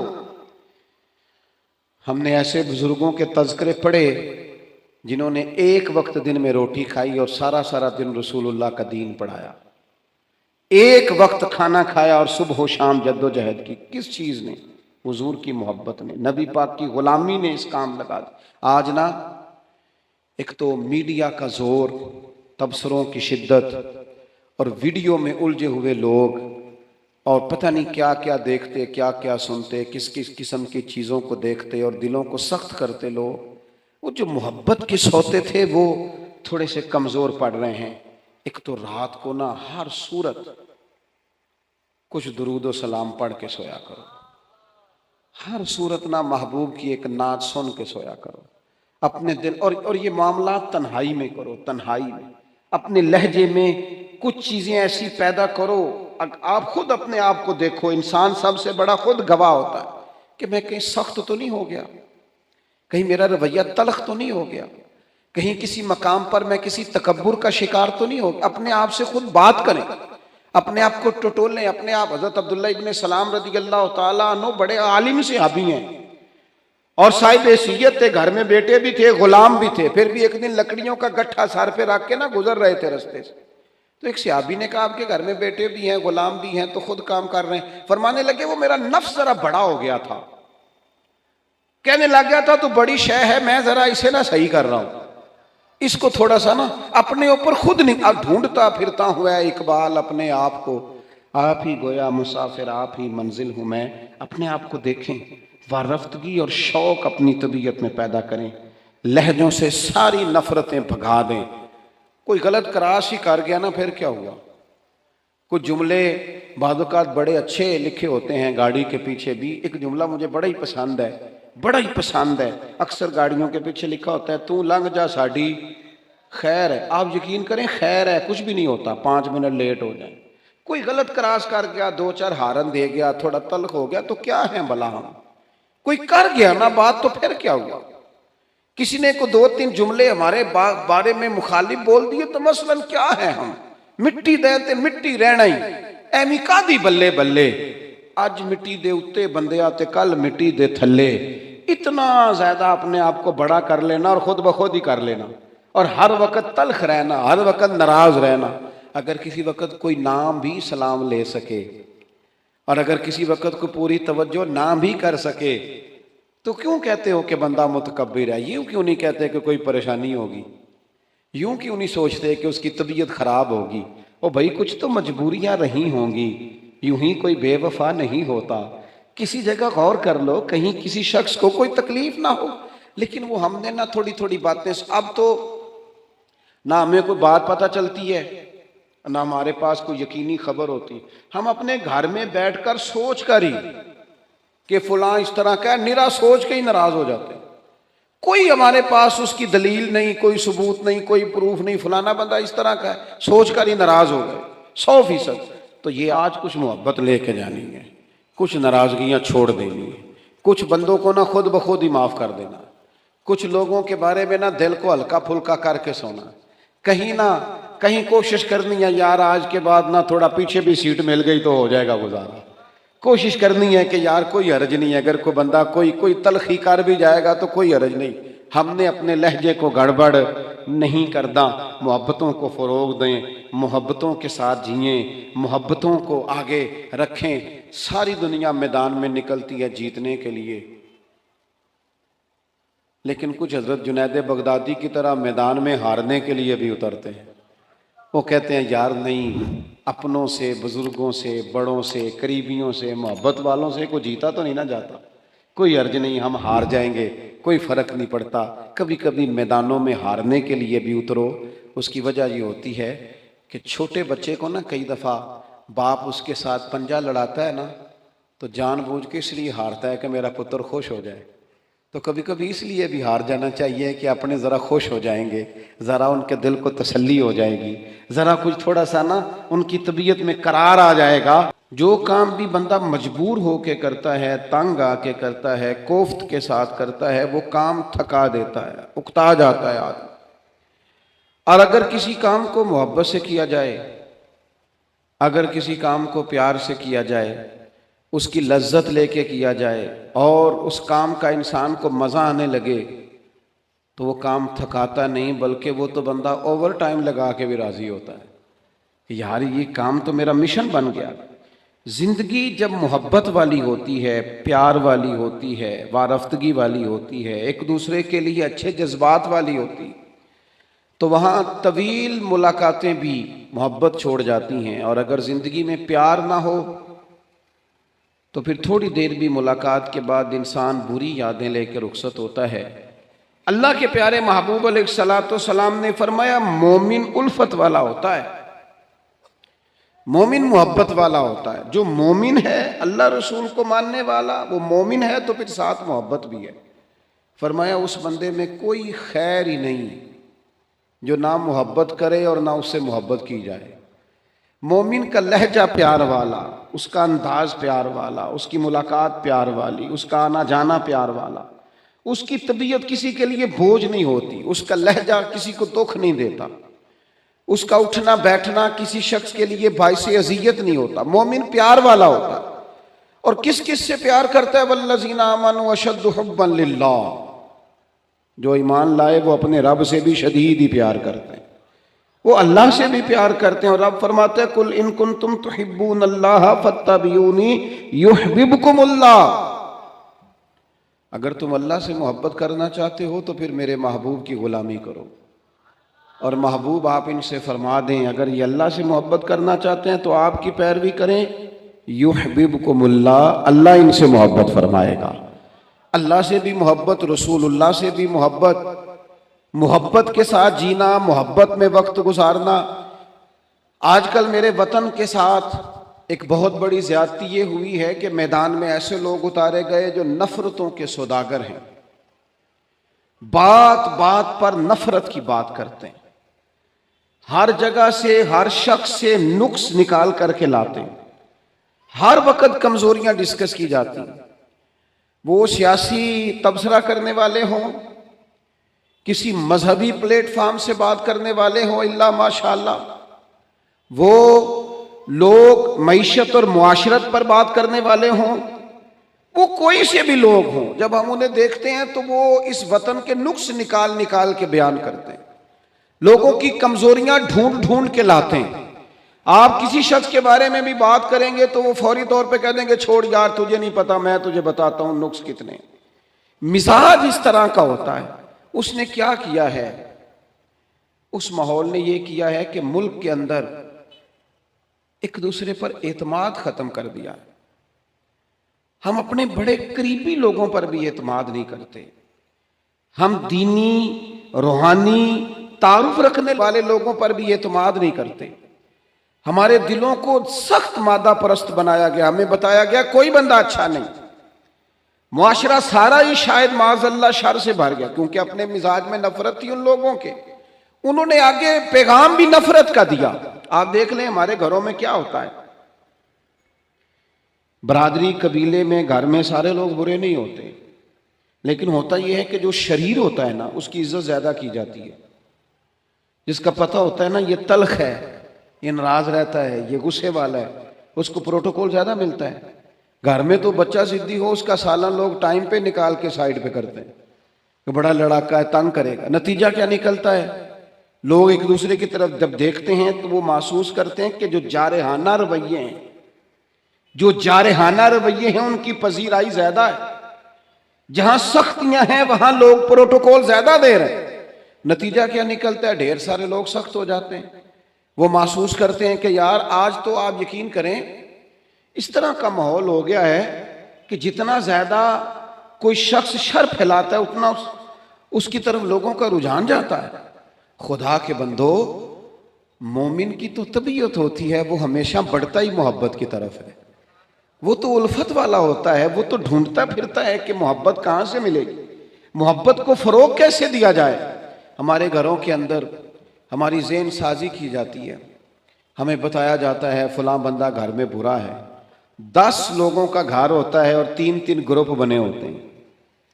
हमने ऐसे बुजुर्गों के तज़किरे पढ़े जिन्होंने एक वक्त दिन में रोटी खाई और सारा सारा दिन रसूलुल्लाह का दीन पढ़ाया, एक वक्त खाना खाया और सुबह शाम जद्दोजहद की। किस चीज़ ने? हुजूर की मोहब्बत ने, नबी पाक की गुलामी ने इस काम लगा दिया। आज ना एक तो मीडिया का जोर, तबसरों की शिद्दत और वीडियो में उलझे हुए लोग और पता नहीं क्या क्या देखते, क्या क्या सुनते, किस किस किस्म की चीज़ों को देखते और दिलों को सख्त करते लोग, वो जो मोहब्बत के सोते थे वो थोड़े से कमज़ोर पड़ रहे हैं। एक तो रात को ना हर सूरत कुछ दुरूद सलाम पढ़ के सोया करो, हर सूरत ना महबूब की एक नात सुन के सोया करो अपने दिल। और ये मामला तन्हाई में करो, तन्हाई में अपने लहजे में कुछ चीज़ें ऐसी पैदा करो। आप खुद अपने आप को देखो, इंसान सबसे बड़ा खुद गवाह होता है कि मैं कहीं सख्त तो नहीं हो गया, कहीं मेरा रवैया तलख तो नहीं हो गया, कहीं किसी मकाम पर मैं किसी तकब्बुर का शिकार तो नहीं हो गया। अपने आप से खुद बात करें, अपने आप को टटोलें अपने आप। हज़रत अब्दुल्लाह इब्न सलाम रज़ियल्लाहु ताला अन्हु बड़े आलिम सहाबी हैं और साहिब हैसियत थे, घर में बेटे भी थे, गुलाम भी थे, फिर भी एक दिन लकड़ियों का गट्ठा सर पे रख के ना गुजर रहे थे रास्ते से। तो एक सहाबी ने कहा आपके घर में बेटे भी हैं, गुलाम भी हैं, तो खुद काम कर रहे हैं। फरमाने लगे वो मेरा नफ्स जरा बड़ा हो गया था, कहने लग गया था तो बड़ी शय है, मैं जरा इसे ना सही कर रहा हूं, इसको थोड़ा सा ना अपने ऊपर खुद नहीं। अब ढूंढता फिरता हुआ है इकबाल अपने आप को, आप ही गोया मुसाफिर आप ही मंजिल हूं मैं। अपने आप को देखें, वारफ्तगी और शौक अपनी तबीयत में पैदा करें, लहजों से सारी नफरतें भगा दें। कोई गलत क्रास ही कर गया ना, फिर क्या हुआ? कुछ जुमले बादुकात बड़े अच्छे लिखे होते हैं, गाड़ी के पीछे भी एक जुमला मुझे बड़ा ही पसंद है, बड़ा ही पसंद है। अक्सर गाड़ियों के पीछे लिखा होता है तू लंघ जा साड़ी खैर है। आप यकीन करें खैर है, कुछ भी नहीं होता, 5 मिनट लेट हो जाए। कोई गलत क्रास कर गया, 2-4 हारन दे गया, थोड़ा तल्ख हो गया, तो क्या है भला हम? कोई कर गया ना बात, तो फिर क्या हुआ? किसी ने को 2-3 जुमले हमारे बारे में मुखालिफ बोल दिए तो मसलन क्या है? हम मिट्टी देते मिट्टी रहना ही एमी कादी बल्ले बल्ले, अज मिट्टी दे उत्ते बंदे आते कल मिट्टी दे थल्ले। इतना ज्यादा अपने आप को बड़ा कर लेना और खुद ब खुद ही कर लेना और हर वक्त तल्ख रहना, हर वक्त नाराज रहना। अगर किसी वक्त कोई नाम भी सलाम ले सके और अगर किसी वक्त को पूरी तवज्जो ना भी कर सके तो क्यों कहते हो कि बंदा मुतकब्बिर है? यूं क्यों नहीं कहते कि कोई परेशानी होगी? यूं क्यों नहीं सोचते कि उसकी तबीयत खराब होगी? ओ भाई कुछ तो मजबूरियां रही होंगी, यूं ही कोई बेवफा नहीं होता। किसी जगह गौर कर लो, कहीं किसी शख्स को कोई तकलीफ ना हो। लेकिन वो हमने ना थोड़ी थोड़ी बातें, अब तो ना हमें कोई बात पता चलती है ना हमारे पास कोई यकीनी खबर होती। हम अपने घर में बैठकर सोच कर ही कि फलां इस तरह का, निरा सोच के ही नाराज हो जाते हैं। कोई हमारे पास उसकी दलील नहीं, कोई सबूत नहीं, कोई प्रूफ नहीं, फलाना बंदा इस तरह का है, सोच कर ही नाराज हो गए 100%। तो ये आज कुछ मोहब्बत लेके जानी है, कुछ नाराजगियां छोड़ देनी है, कुछ बंदों को ना खुद ब खुद ही माफ कर देना, कुछ लोगों के बारे में ना दिल को हल्का फुल्का करके सोना, कहीं ना कहीं कोशिश करनी है यार आज के बाद ना थोड़ा पीछे भी सीट मिल गई तो हो जाएगा गुजारा। कोशिश करनी है कि यार कोई हर्ज नहीं है, अगर कोई बंदा कोई तलखी कर भी जाएगा तो कोई हर्ज नहीं। हमने अपने लहजे को गड़बड़ नहीं करना, मोहब्बतों को फ़रोग दें, मोहब्बतों के साथ जिएं, मोहब्बतों को आगे रखें। सारी दुनिया मैदान में निकलती है जीतने के लिए, लेकिन कुछ हज़रत जुनैद बगदादी की तरह मैदान में हारने के लिए भी उतरते हैं। वो कहते हैं यार नहीं, अपनों से, बुजुर्गों से, बड़ों से, करीबियों से, मोहब्बत वालों से कोई जीता तो नहीं ना जाता, कोई अर्ज नहीं, हम हार जाएंगे, कोई फ़र्क नहीं पड़ता। कभी कभी मैदानों में हारने के लिए भी उतरो। उसकी वजह ये होती है कि छोटे बच्चे को ना कई दफ़ा बाप उसके साथ पंजा लड़ाता है ना तो जानबूझ के इसलिए हारता है कि मेरा पुत्र खुश हो जाए। तो कभी कभी इसलिए भी हार जाना चाहिए कि अपने ज़रा खुश हो जाएंगे, ज़रा उनके दिल को तसल्ली हो जाएगी, ज़रा कुछ थोड़ा सा ना उनकी तबीयत में करार आ जाएगा। जो काम भी बंदा मजबूर होके करता है, तंग आके करता है, कोफ्त के साथ करता है, वो काम थका देता है, उकता जाता है आदमी। और अगर किसी काम को मोहब्बत से किया जाए, अगर किसी काम को प्यार से किया जाए, उसकी लज्जत लेके किया जाए और उस काम का इंसान को मज़ा आने लगे, तो वो काम थकाता नहीं, बल्कि वो तो बंदा ओवर टाइम लगा के भी राज़ी होता है कि यार ये काम तो मेरा मिशन बन गया। ज़िंदगी जब मोहब्बत वाली होती है, प्यार वाली होती है, वारफ्तगी वाली होती है, एक दूसरे के लिए अच्छे जज्बात वाली होती है, तो वहाँ तवील मुलाकातें भी मोहब्बत छोड़ जाती हैं। और अगर ज़िंदगी में प्यार ना हो तो फिर थोड़ी देर भी मुलाकात के बाद इंसान बुरी यादें लेकर रुखसत होता है। अल्लाह के प्यारे महबूब अलैहिस्सलाम ने फरमाया, मोमिन उल्फत वाला होता है, मोमिन मोहब्बत वाला होता है। जो मोमिन है, अल्लाह रसूल को मानने वाला, वो मोमिन है तो फिर साथ मोहब्बत भी है। फरमाया उस बंदे में कोई खैर ही नहीं जो ना मोहब्बत करे और ना उससे मोहब्बत की जाए। मोमिन का लहजा प्यार वाला, उसका अंदाज प्यार वाला, उसकी मुलाकात प्यार वाली, उसका आना जाना प्यार वाला, उसकी तबीयत किसी के लिए बोझ नहीं होती, उसका लहजा किसी को दुख नहीं देता, उसका उठना बैठना किसी शख्स के लिए बाइस अजियत नहीं होता। मोमिन प्यार वाला होता है। और किस किस से प्यार करता है? वल्लज़ीना आमनू अशद्दु हुब्बन लिल्लाह, जो ईमान लाए वो अपने रब से भी शदीद ही प्यार करते हैं, वो अल्लाह से भी प्यार करते हैं। और रब फरमाते हैं, कुल इन कुंतुम तुहिब्बूनल्लाह फत्तबिऊनी युहब्बिबकुमुल्लाह, अगर तुम अल्लाह से मोहब्बत करना चाहते हो तो फिर मेरे महबूब की गुलामी करो। और महबूब आप इनसे फरमा दें, अगर ये अल्लाह से मोहब्बत करना चाहते हैं तो आपकी पैरवी करें, युहब्बिबकुमुल्लाह, अल्लाह इनसे मोहब्बत फरमाएगा। अल्लाह से भी मोहब्बत, रसूलुल्लाह से भी मोहब्बत, मोहब्बत के साथ जीना, मोहब्बत में वक्त गुजारना। आजकल मेरे वतन के साथ एक बहुत बड़ी ज्यादती ये हुई है कि मैदान में ऐसे लोग उतारे गए जो नफरतों के सौदागर हैं, बात बात पर नफरत की बात करते हैं, हर जगह से हर शख्स से नुक्स निकाल करके लाते हैं, हर वक्त कमजोरियां डिस्कस की जाती हैं। वो सियासी तबसरा करने वाले हों, किसी मजहबी प्लेटफॉर्म से बात करने वाले हों, इल्ला माशाअल्लाह, वो लोग मईशत और मुआशरत पर बात करने वाले हों, वो कोई से भी लोग हों, जब हम उन्हें देखते हैं तो वो इस वतन के नुक्स निकाल निकाल के बयान करते हैं, लोगों की कमजोरियां ढूंढ ढूंढ के लाते हैं। आप किसी शख्स के बारे में भी बात करेंगे तो वो फौरी तौर पे कह देंगे, छोड़ यार तुझे नहीं पता, मैं तुझे बताता हूं नुक्स कितने। मिजाज इस तरह का होता है। उसने क्या किया है? उस माहौल ने यह किया है कि मुल्क के अंदर एक दूसरे पर एतमाद खत्म कर दिया। हम अपने बड़े करीबी लोगों पर भी एतमाद नहीं करते। हम दीनी रूहानी तारुफ रखने वाले लोगों पर भी एतमाद नहीं करते। हमारे दिलों को सख्त मादा परस्त बनाया गया। हमें बताया गया कोई बंदा अच्छा नहीं। मुआशरा सारा ही शायद माज़अल्लाह शर से भर गया, क्योंकि अपने मिजाज में नफरत थी उन लोगों के। उन्होंने आगे पैगाम भी नफरत का दिया। आप देख लें हमारे घरों में क्या होता है। बरादरी कबीले में घर में सारे लोग बुरे नहीं होते, लेकिन होता यह है कि जो शरीर होता है ना, उसकी इज्जत ज्यादा की जाती है। जिसका पता होता है ना ये तल्ख है, ये नाराज रहता है, ये गुस्से वाला है, उसको प्रोटोकॉल ज्यादा मिलता है। घर में तो बच्चा जिद्दी हो, उसका सालन लोग टाइम पे निकाल के साइड पे करते हैं कि बड़ा लड़ाका है, तंग करेगा। नतीजा क्या निकलता है? लोग एक दूसरे की तरफ जब देखते हैं तो वो महसूस करते हैं कि जो जारहाना रवैये हैं, जो जारहाना रवैये हैं, उनकी पजीराई ज्यादा है। जहां सख्तियां हैं वहां लोग प्रोटोकॉल ज्यादा दे रहे हैं। नतीजा क्या निकलता है? ढेर सारे लोग सख्त हो जाते हैं। वो महसूस करते हैं कि यार आज तो आप यकीन करें इस तरह का माहौल हो गया है कि जितना ज्यादा कोई शख्स शर फैलाता है उतना उसकी तरफ लोगों का रुझान जाता है। खुदा के बंदो, मोमिन की तो तबीयत होती है, वो हमेशा बढ़ता ही मोहब्बत की तरफ है। वो तो उल्फत वाला होता है, वो तो ढूंढता फिरता है कि मोहब्बत कहाँ से मिलेगी, मोहब्बत को फरोग कैसे दिया जाए। हमारे घरों के अंदर हमारी ज़हन साजी की जाती है। हमें बताया जाता है फलां बंदा घर में बुरा है। 10 लोगों का घर होता है और 3-3 ग्रुप बने होते हैं।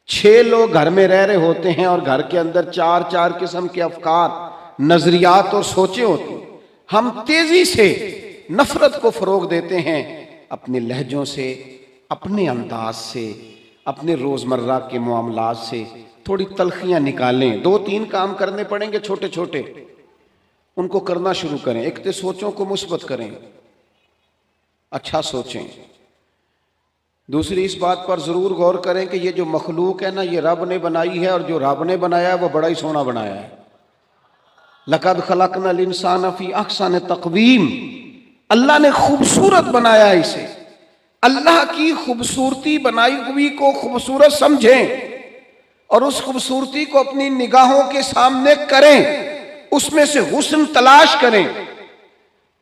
6 लोग घर में रह रहे होते हैं और घर के अंदर 4-4 किस्म के अफकार नजरियात और सोचें होती हैं। हम तेजी से नफरत को फरोग देते हैं अपने लहजों से, अपने अंदाज से, अपने रोजमर्रा के मामलात से थोड़ी तलखियां निकालें। 2-3 काम करने पड़ेंगे छोटे छोटे, उनको करना शुरू करें। एक तो सोचों को मुस्बत करें, अच्छा सोचें। दूसरी, इस बात पर जरूर गौर करें कि ये जो मखलूक है ना, ये रब ने बनाई है, और जो रब ने बनाया है वो बड़ा ही सोना बनाया है। लक़द खलक़नल इंसान फी अहसन तक़वीम, अल्लाह ने खूबसूरत बनाया है इसे। अल्लाह की खूबसूरती बनाई हुई को खूबसूरत समझें और उस खूबसूरती को अपनी निगाहों के सामने करें, उसमें से हुस्न तलाश करें।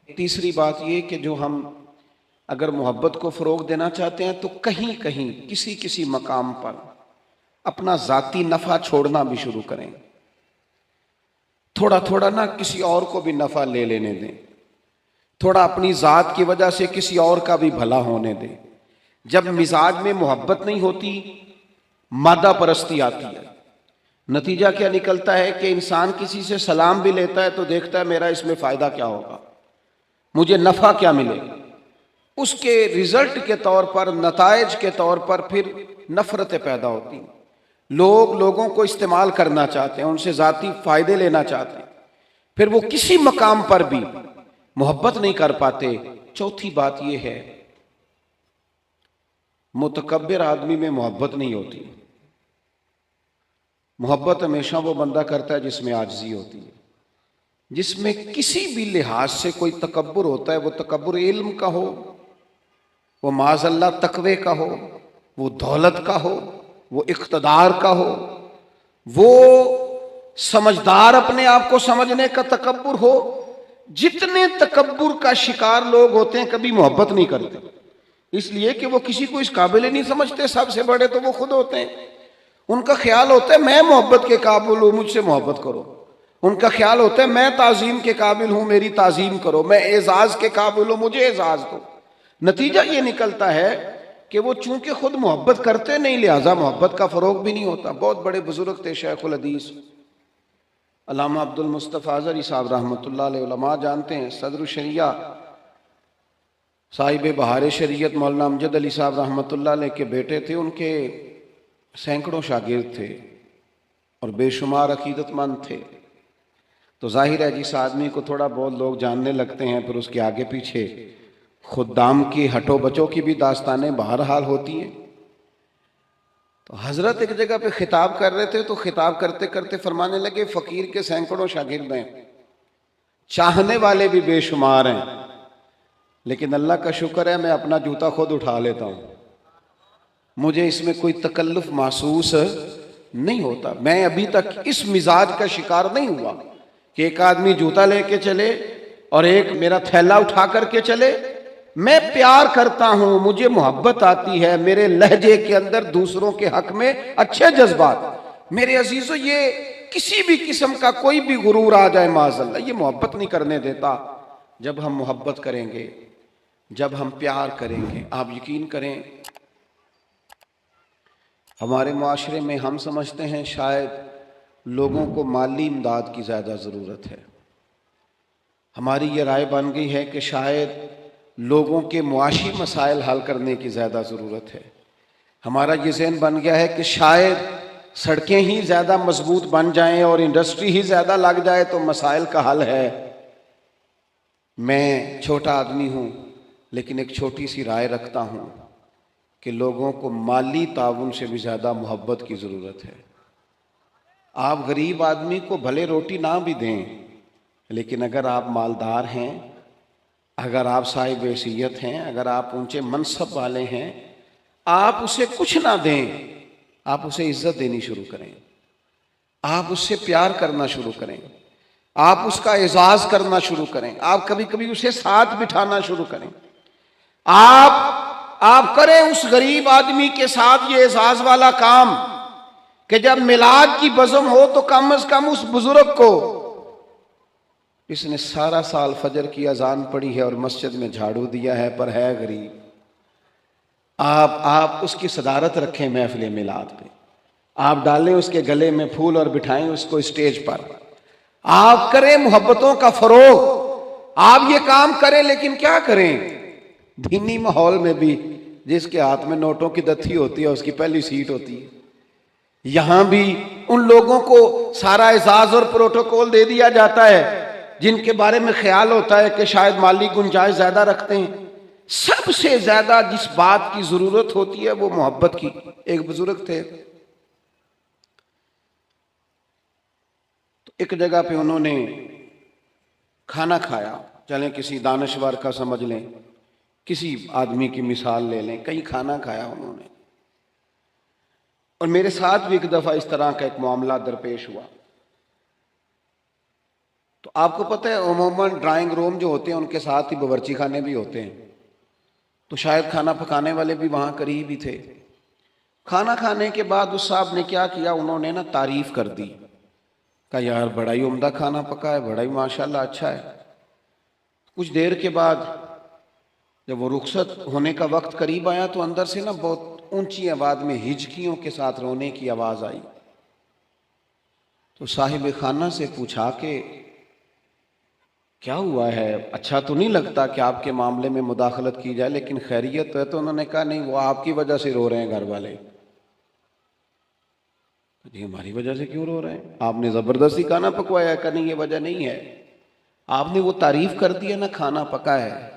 तीसरी बात यह कि जो हम अगर मोहब्बत को फरोग देना चाहते हैं तो कहीं कहीं किसी किसी मकाम पर अपना जाती नफा छोड़ना भी शुरू करें। थोड़ा थोड़ा ना किसी और को भी नफा ले लेने दें, थोड़ा अपनी जात की वजह से किसी और का भी भला होने दें। जब मिजाज में मोहब्बत नहीं होती, मादा परस्ती आती है। नतीजा क्या निकलता है कि इंसान किसी से सलाम भी लेता है तो देखता है मेरा इसमें फायदा क्या होगा, मुझे नफा क्या मिलेगा। उसके रिजल्ट के तौर पर, नताइज के तौर पर फिर नफरतें पैदा होती हैं। लोग लोगों को इस्तेमाल करना चाहते हैं, उनसे जाती फायदे लेना चाहते हैं, फिर वो किसी मकाम पर भी मोहब्बत नहीं कर पाते। चौथी बात यह है, मुतकब्बिर आदमी में मोहब्बत नहीं होती। मोहब्बत हमेशा वो बंदा करता है जिसमें आजिज़ी होती है, जिसमें किसी भी लिहाज से कोई तकब्बुर होता है। वो तकब्बुर इल्म का हो, वो माज़अल्लाह तकवे का हो, वो दौलत का हो, वो इक़्तिदार का हो, वो समझदार अपने आप को समझने का तकब्बुर हो। जितने तकब्बुर का शिकार लोग होते हैं कभी मोहब्बत नहीं करते, इसलिए कि वो किसी को इस काबिल ही नहीं समझते। सबसे बड़े तो वो खुद होते हैं। उनका ख्याल होता है मैं मोहब्बत के काबिल हूं, मुझसे मोहब्बत करो। उनका ख्याल होता है मैं ताजीम के काबिल हूं, मेरी ताजीम करो। मैं एजाज के काबिल हूं, मुझे एजाज दो। नतीजा ये निकलता है कि वो चूंकि खुद मोहब्बत करते नहीं, लिहाजा मोहब्बत का फरोग भी नहीं होता। बहुत बड़े बुजुर्ग थे शेखुल हदीस अल्लामा अब्दुल मुस्तफ़ा अज़हरी साहब रहमतुल्लाह अलैह, उलमा जानते हैं, सदर शरिया साहिब बहार शरीयत मौलाना अमजद अली साहब रहमतुल्लाह अलैह के बेटे थे। उनके सैकड़ों शागिर्द थे और बेशुमार अकीदतमंद थे। तो जाहिर है जिस आदमी को थोड़ा बहुत लोग जानने लगते हैं, फिर उसके आगे पीछे खुद्दाम की हटो बचो की भी दास्तानें बहरहाल होती हैं। तो हजरत एक जगह पे खिताब कर रहे थे, तो खिताब करते करते फरमाने लगे फकीर के सैकड़ों शागिर्द हैं, चाहने वाले भी बेशुमार हैं, लेकिन अल्लाह का शुक्र है मैं अपना जूता खुद उठा लेता हूं, मुझे इसमें कोई तकल्लुफ महसूस नहीं होता। मैं अभी तक इस मिजाज का शिकार नहीं हुआ कि एक आदमी जूता लेके चले और एक मेरा थैला उठा करके चले। मैं प्यार करता हूं, मुझे मोहब्बत आती है, मेरे लहजे के अंदर दूसरों के हक में अच्छे जज्बात। मेरे अजीजों, ये किसी भी किस्म का कोई भी गुरूर आ जाए माज़अल्लाह, ये मोहब्बत नहीं करने देता। जब हम मोहब्बत करेंगे, जब हम प्यार करेंगे, आप यकीन करें हमारे माशरे में हम समझते हैं शायद लोगों को माली इमदाद की ज़्यादा ज़रूरत है। हमारी ये राय बन गई है कि शायद लोगों के मुआशी मसाइल हल करने की ज़्यादा ज़रूरत है। हमारा ये ज़हन बन गया है कि शायद सड़कें ही ज़्यादा मजबूत बन जाएं और इंडस्ट्री ही ज़्यादा लग जाए तो मसाइल का हल है। मैं छोटा आदमी हूँ, लेकिन एक छोटी सी राय रखता हूँ कि लोगों को माली ताउन से भी ज़्यादा मोहब्बत की ज़रूरत है। आप गरीब आदमी को भले रोटी ना भी दें, लेकिन अगर आप मालदार हैं, अगर आप साहिब हैसियत हैं, अगर आप ऊंचे मनसब वाले हैं, आप उसे कुछ ना दें, आप उसे इज्जत देनी शुरू करें, आप उससे प्यार करना शुरू करें, आप उसका एजाज करना शुरू करें, आप कभी कभी उसे साथ बिठाना शुरू करें। आप करें उस गरीब आदमी के साथ ये एजाज वाला काम कि जब मिलाद की बज़म हो तो कम से कम उस बुजुर्ग को, इसने सारा साल फजर की अजान पढ़ी है और मस्जिद में झाड़ू दिया है पर है गरीब, आप उसकी सदारत रखें महफिल मिलाद पे, आप डालें उसके गले में फूल और बिठाएं उसको स्टेज पर। आप करें मोहब्बतों का फरोग, आप ये काम करें, लेकिन क्या करें, दीनी माहौल में भी जिसके हाथ में नोटों की दत्थी होती है उसकी पहली सीट होती है। यहां भी उन लोगों को सारा एजाज और प्रोटोकॉल दे दिया जाता है जिनके बारे में ख्याल होता है कि शायद माली गुंजाइश ज्यादा रखते हैं। सबसे ज्यादा जिस बात की जरूरत होती है वो मोहब्बत की। एक बुजुर्ग थे, तो एक जगह पे उन्होंने खाना खाया, चलें किसी दानश्वर का समझ लें, किसी आदमी की मिसाल ले लें, कहीं खाना खाया उन्होंने, और मेरे साथ भी एक दफा इस तरह का एक मामला दरपेश हुआ। तो आपको पता है उमूमन ड्राइंग रूम जो होते हैं उनके साथ ही बावर्ची खाने भी होते हैं, तो शायद खाना पकाने वाले भी वहां करीब ही थे। खाना खाने के बाद उस साहब ने क्या किया, उन्होंने ना तारीफ कर दी, कहा यार बड़ा ही उम्दा खाना पका है, बड़ा ही माशाल्लाह अच्छा है। कुछ देर के बाद जब वो रुखसत होने का वक्त करीब आया तो अंदर से ना बहुत ऊंची आवाज में हिचकियों के साथ रोने की आवाज आई। तो साहिब खाना से पूछा कि क्या हुआ है, अच्छा तो नहीं लगता कि आपके मामले में मुदाखलत की जाए, लेकिन खैरियत है? तो उन्होंने कहा नहीं, वो आपकी वजह से रो रहे हैं घर वाले। जी हमारी वजह से क्यों रो रहे हैं, आपने जबरदस्ती खाना पकवाया? का नहीं, ये वजह नहीं है, आपने वो तारीफ कर दी है ना खाना पका है।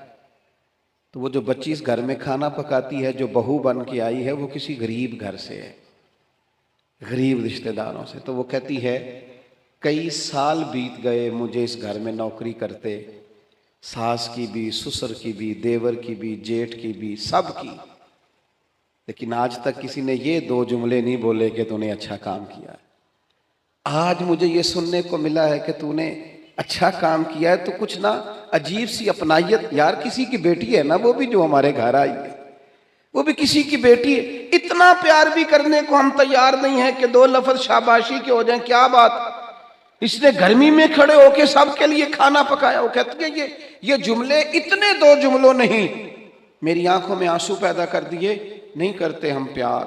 तो वो जो बच्ची इस घर में खाना पकाती है, जो बहू बन के आई है, वो किसी गरीब घर से है, गरीब रिश्तेदारों से। तो वो कहती है कई साल बीत गए मुझे इस घर में नौकरी करते, सास की भी, ससुर की भी, देवर की भी, जेठ की भी, सब की, लेकिन आज तक किसी ने ये दो जुमले नहीं बोले कि तूने अच्छा काम किया है। आज मुझे ये सुनने को मिला है कि तूने अच्छा काम किया है, तो कुछ ना अजीब सी अपनायत, यार किसी की बेटी है ना वो भी, जो हमारे घर आई है वो भी किसी की बेटी है। इतना प्यार भी करने को हम तैयार नहीं है कि दो लफ्ज शाबाशी के हो जाएं। क्या बात, इसने गर्मी में खड़े होके सबके लिए खाना पकाया। वो कहती है ये जुमले इतने दो जुमलों नहीं मेरी आंखों में आंसू पैदा कर दिए। नहीं करते हम प्यार,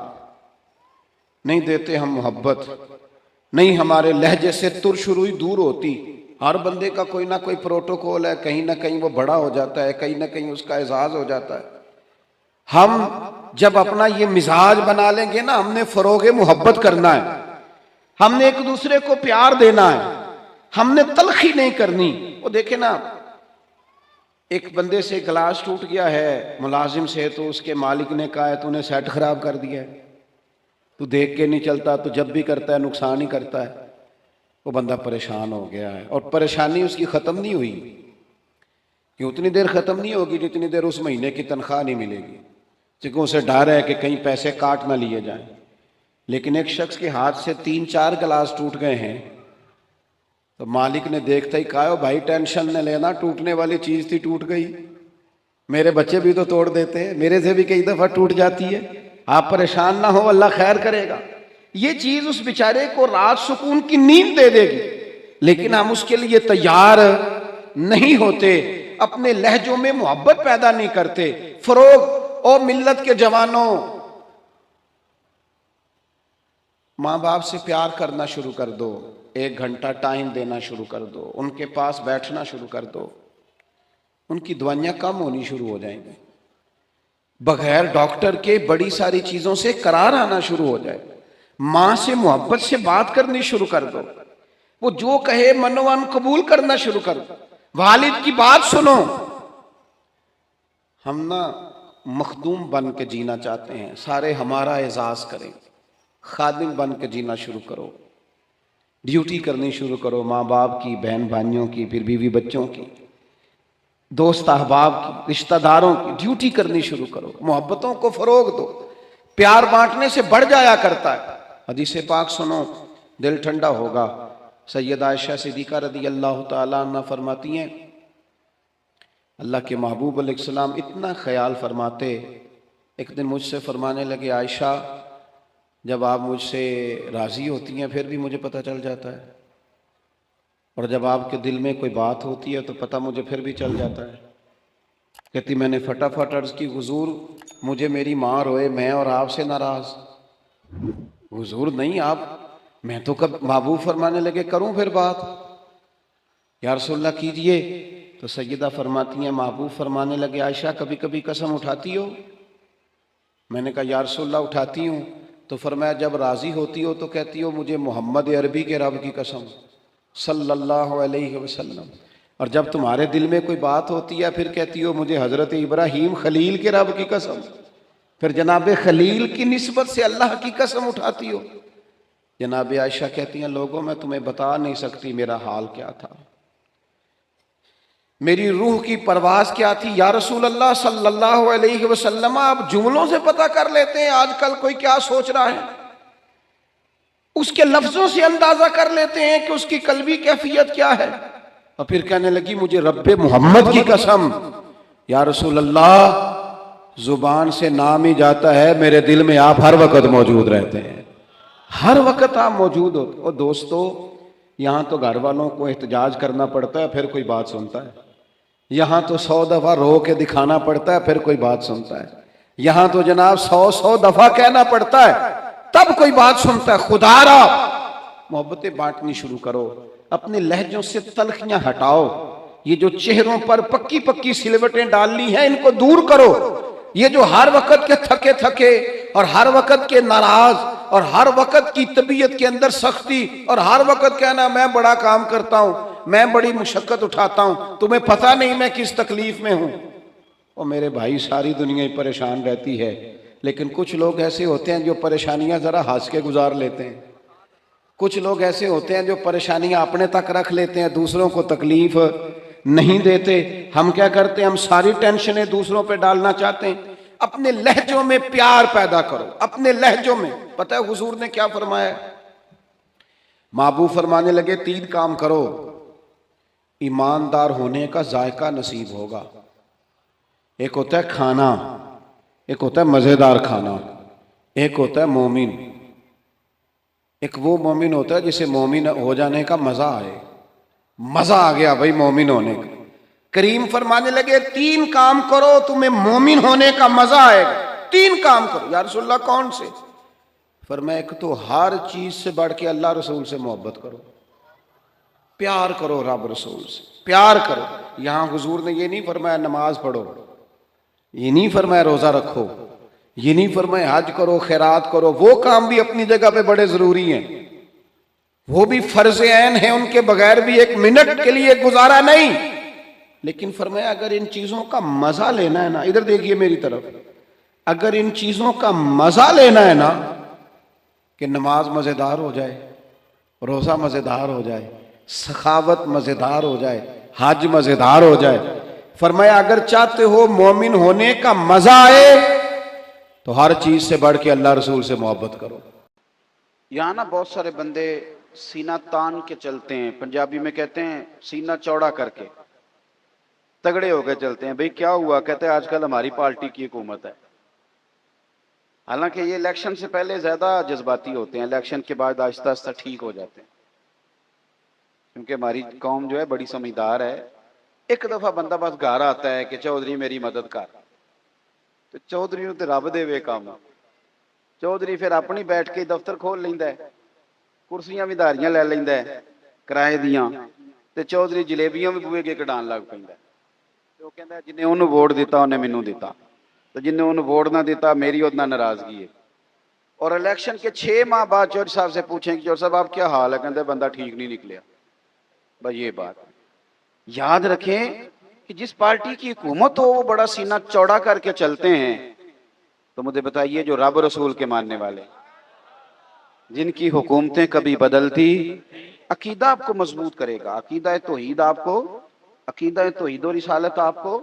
नहीं देते हम मोहब्बत, नहीं हमारे लहजे से तुरशुरुई दूर होती। हर बंदे का कोई ना कोई प्रोटोकॉल है, कहीं ना कहीं वो बड़ा हो जाता है, कहीं ना कहीं उसका एजाज हो जाता है। हम जब अपना ये मिजाज बना लेंगे ना, हमने फरोगे मोहब्बत करना है, हमने एक दूसरे को प्यार देना है, हमने तलखी नहीं करनी। वो देखे ना, एक बंदे से गिलास टूट गया है मुलाजिम से, तो उसके मालिक ने कहा है तूने सेट खराब कर दिया है, तू देख के नहीं चलता, तो जब भी करता है नुकसान ही करता है। वो बंदा परेशान हो गया है, और परेशानी उसकी ख़त्म नहीं हुई कि उतनी देर ख़त्म नहीं होगी जितनी देर उस महीने की तनख्वाह नहीं मिलेगी, क्योंकि उसे डर है कि कहीं पैसे काट ना लिए जाएं। लेकिन एक शख्स के हाथ से 3-4 गिलास टूट गए हैं, तो मालिक ने देखते ही कहा भाई टेंशन न लेना, टूटने वाली चीज़ थी टूट गई, मेरे बच्चे भी तो तोड़ देते हैं, मेरे से भी कई दफ़ा टूट जाती है, आप परेशान ना हो, अल्लाह खैर करेगा। ये चीज़ उस बेचारे को रात सुकून की नींद दे देगी, लेकिन हम उसके लिए तैयार नहीं होते, अपने लहजों में मोहब्बत पैदा नहीं करते। फरोग और मिल्लत के जवानों, माँ बाप से प्यार करना शुरू कर दो, 1 घंटा टाइम देना शुरू कर दो, उनके पास बैठना शुरू कर दो, उनकी दवाइयाँ कम होनी शुरू हो जाएंगी। बगैर डॉक्टर के बड़ी सारी चीज़ों से करार आना शुरू हो जाए। माँ से मोहब्बत से बात करनी शुरू कर दो, वो जो कहे मनोवन कबूल करना शुरू कर दो, वालिद की बात सुनो। हम ना मखदूम बन के जीना चाहते हैं, सारे हमारा एजाज करें, खादिम बन के जीना शुरू करो, ड्यूटी करनी शुरू करो, माँ बाप की, बहन भाइयों की, फिर बीवी बच्चों की, दोस्त अहबाब की, रिश्तेदारों की ड्यूटी करनी शुरू करो, मोहब्बतों को फरोग दो। प्यार बांटने से बढ़ जाया करता है। हदीस पाक सुनो, दिल ठंडा होगा। सैयद आयशा सिद्दीक़ा रज़ी अल्लाह तआला अन्हा फरमाती हैं, अल्लाह के महबूब अलैहिस्सलाम इतना ख्याल फरमाते, एक दिन मुझसे फरमाने लगे, आयशा जब आप मुझसे राज़ी होती हैं फिर भी मुझे पता चल जाता है, और जब आपके दिल में कोई बात होती है तो पता मुझे फिर भी चल जाता है। कहती मैंने फटाफट अर्ज़ की, हुजूर मुझे मेरी माँ रोए, मैं और आपसे नाराज़। हुजूर नहीं, आप, मैं तो कब, महबूब फरमाने लगे करूं फिर बात। या रसूलल्लाह कीजिए। तो सैयदा फरमाती हैं, महबूब फरमाने लगे, आयशा कभी कभी कसम उठाती हो? मैंने कहा या रसूलल्लाह उठाती हूँ। तो फरमाया जब राज़ी होती हो तो कहती हो मुझे मोहम्मद अरबी के रब की कसम सल्लल्लाहु अलैहि वसल्लम, और जब तुम्हारे दिल में कोई बात होती है फिर कहती हो मुझे हज़रत इब्राहीम खलील के रब की कसम, फिर जनाब खलील की निस्बत से अल्लाह की कसम उठाती हो। जनाब आयशा कहती हैं, लोगों मैं तुम्हें बता नहीं सकती मेरा हाल क्या था, मेरी रूह की परवाज क्या थी। या रसूल अल्लाह सल्लल्लाहु अलैहि वसल्लम, आप जुमलों से पता कर लेते हैं आजकल कोई क्या सोच रहा है, उसके लफ्जों से अंदाजा कर लेते हैं कि उसकी कल्बी कैफियत क्या है। और फिर कहने लगी मुझे रब्बे मोहम्मद की कसम, या रसूल अल्लाह जुबान से नाम ही जाता है, मेरे दिल में आप हर वक्त मौजूद रहते हैं, हर वक्त आप मौजूद हो। और दोस्तों यहाँ तो घर वालों को एहतजाज करना पड़ता है फिर कोई बात सुनता है, यहाँ तो 100 दफा रो के दिखाना पड़ता है फिर कोई बात सुनता है, यहाँ तो जनाब 100 दफा कहना पड़ता है तब कोई बात सुनता है। खुदारा मोहब्बतें बांटनी शुरू करो, अपने लहजों से तलखियां हटाओ, ये जो चेहरों पर पक्की पक्की सिलवटें डालनी है इनको दूर करो। ये जो हर वक्त के थके थके और हर वक्त के नाराज और हर वक्त की तबीयत के अंदर सख्ती और हर वक्त कहना मैं बड़ा काम करता हूं, मैं बड़ी मुशक्कत उठाता हूं, तुम्हें पता नहीं मैं किस तकलीफ में हूं। और मेरे भाई सारी दुनिया ही परेशान रहती है, लेकिन कुछ लोग ऐसे होते हैं जो परेशानियां जरा हंस के गुजार लेते हैं, कुछ लोग ऐसे होते हैं जो परेशानियां अपने तक रख लेते हैं, दूसरों को तकलीफ नहीं देते। हम क्या करते हैं, हम सारी टेंशनें दूसरों पे डालना चाहते हैं। अपने लहजों में प्यार पैदा करो, अपने लहजों में। पता है हुजूर ने क्या फरमाया? महबूब फरमाने लगे 3 काम करो, ईमानदार होने का जायका नसीब होगा। एक होता है खाना, एक होता है मजेदार खाना, एक होता है मोमिन। एक वो मोमिन होता है जिसे मोमिन हो जाने का मजा आए, मजा आ गया भाई मोमिन होने का। करीम फरमाने लगे 3 काम करो तुम्हें मोमिन होने का मजा आएगा। 3 काम करो। या रसूलल्लाह कौन से? फरमाया एक तो हर चीज से बढ़ के अल्लाह रसूल से मोहब्बत करो, प्यार करो, रब रसूल से प्यार करो। यहां हुजूर ने ये नहीं फरमाया नमाज पढ़ो, ये नहीं फरमाया रोजा रखो, ये नहीं फरमाया हज करो, खैरात करो। वो काम भी अपनी जगह पे बड़े जरूरी हैं, वो भी फर्ज ऐन है, उनके बगैर भी 1 मिनट के लिए गुजारा नहीं। लेकिन फरमाया अगर इन चीजों का मजा लेना है ना, इधर देखिए मेरी तरफ, अगर इन चीजों का मजा लेना है ना, कि नमाज मजेदार हो जाए, रोजा मजेदार हो जाए, सखावत मजेदार हो जाए, हज मजेदार हो जाए, फरमाया अगर चाहते हो मोमिन होने का मजा आए तो हर चीज से बढ़ के अल्लाह रसूल से मोहब्बत करो। यहाँ ना बहुत सारे बंदे सीना तान के चलते हैं, पंजाबी में कहते हैं सीना चौड़ा करके तगड़े होकर चलते हैं। भाई क्या हुआ? कहते हैं आजकल हमारी पार्टी की हुकूमत है। हालांकि ये इलेक्शन से पहले ज्यादा जज्बाती होते हैं, इलेक्शन के बाद आहिस्ता आहिस्ता ठीक हो जाते हैं, क्योंकि हमारी कौम जो है बड़ी समझदार है। एक दफा बंदा बस घर आता है कि चौधरी मेरी मदद कर, तो चौधरी नूं ते रब देवे काम। चौधरी फिर अपनी बैठ के दफ्तर खोल लेंदा है, कुर्सियां भी धारियां लै लेंदा है किराए दियां, ते चौधरी जलेबियां भी बूहे अगे कढाण लग पैंदा। ते ओह कहंदा जिन्हें उहनूं वोट दिता उन्हें मैनूं दिता, तो जिन्हें उन्हें वोट ना दिता मेरी उतना नाराजगी है। और इलेक्शन के 6 माह बाद चौधरी साहब से पूछें कि चौधरी साहब आप क्या हाल है? कहते बंदा ठीक नहीं निकलिया। भाई ये बात याद रखें कि जिस पार्टी की हुकूमत हो वो बड़ा सीना चौड़ा करके चलते हैं। तो मुझे बताइए जो रब रसूल के मानने वाले, जिनकी हुकूमतें कभी बदलती, अकीदा आपको मजबूत करेगा, अकीदा तौहीद आपको, अकीदा तौहीद और रिसालत आपको।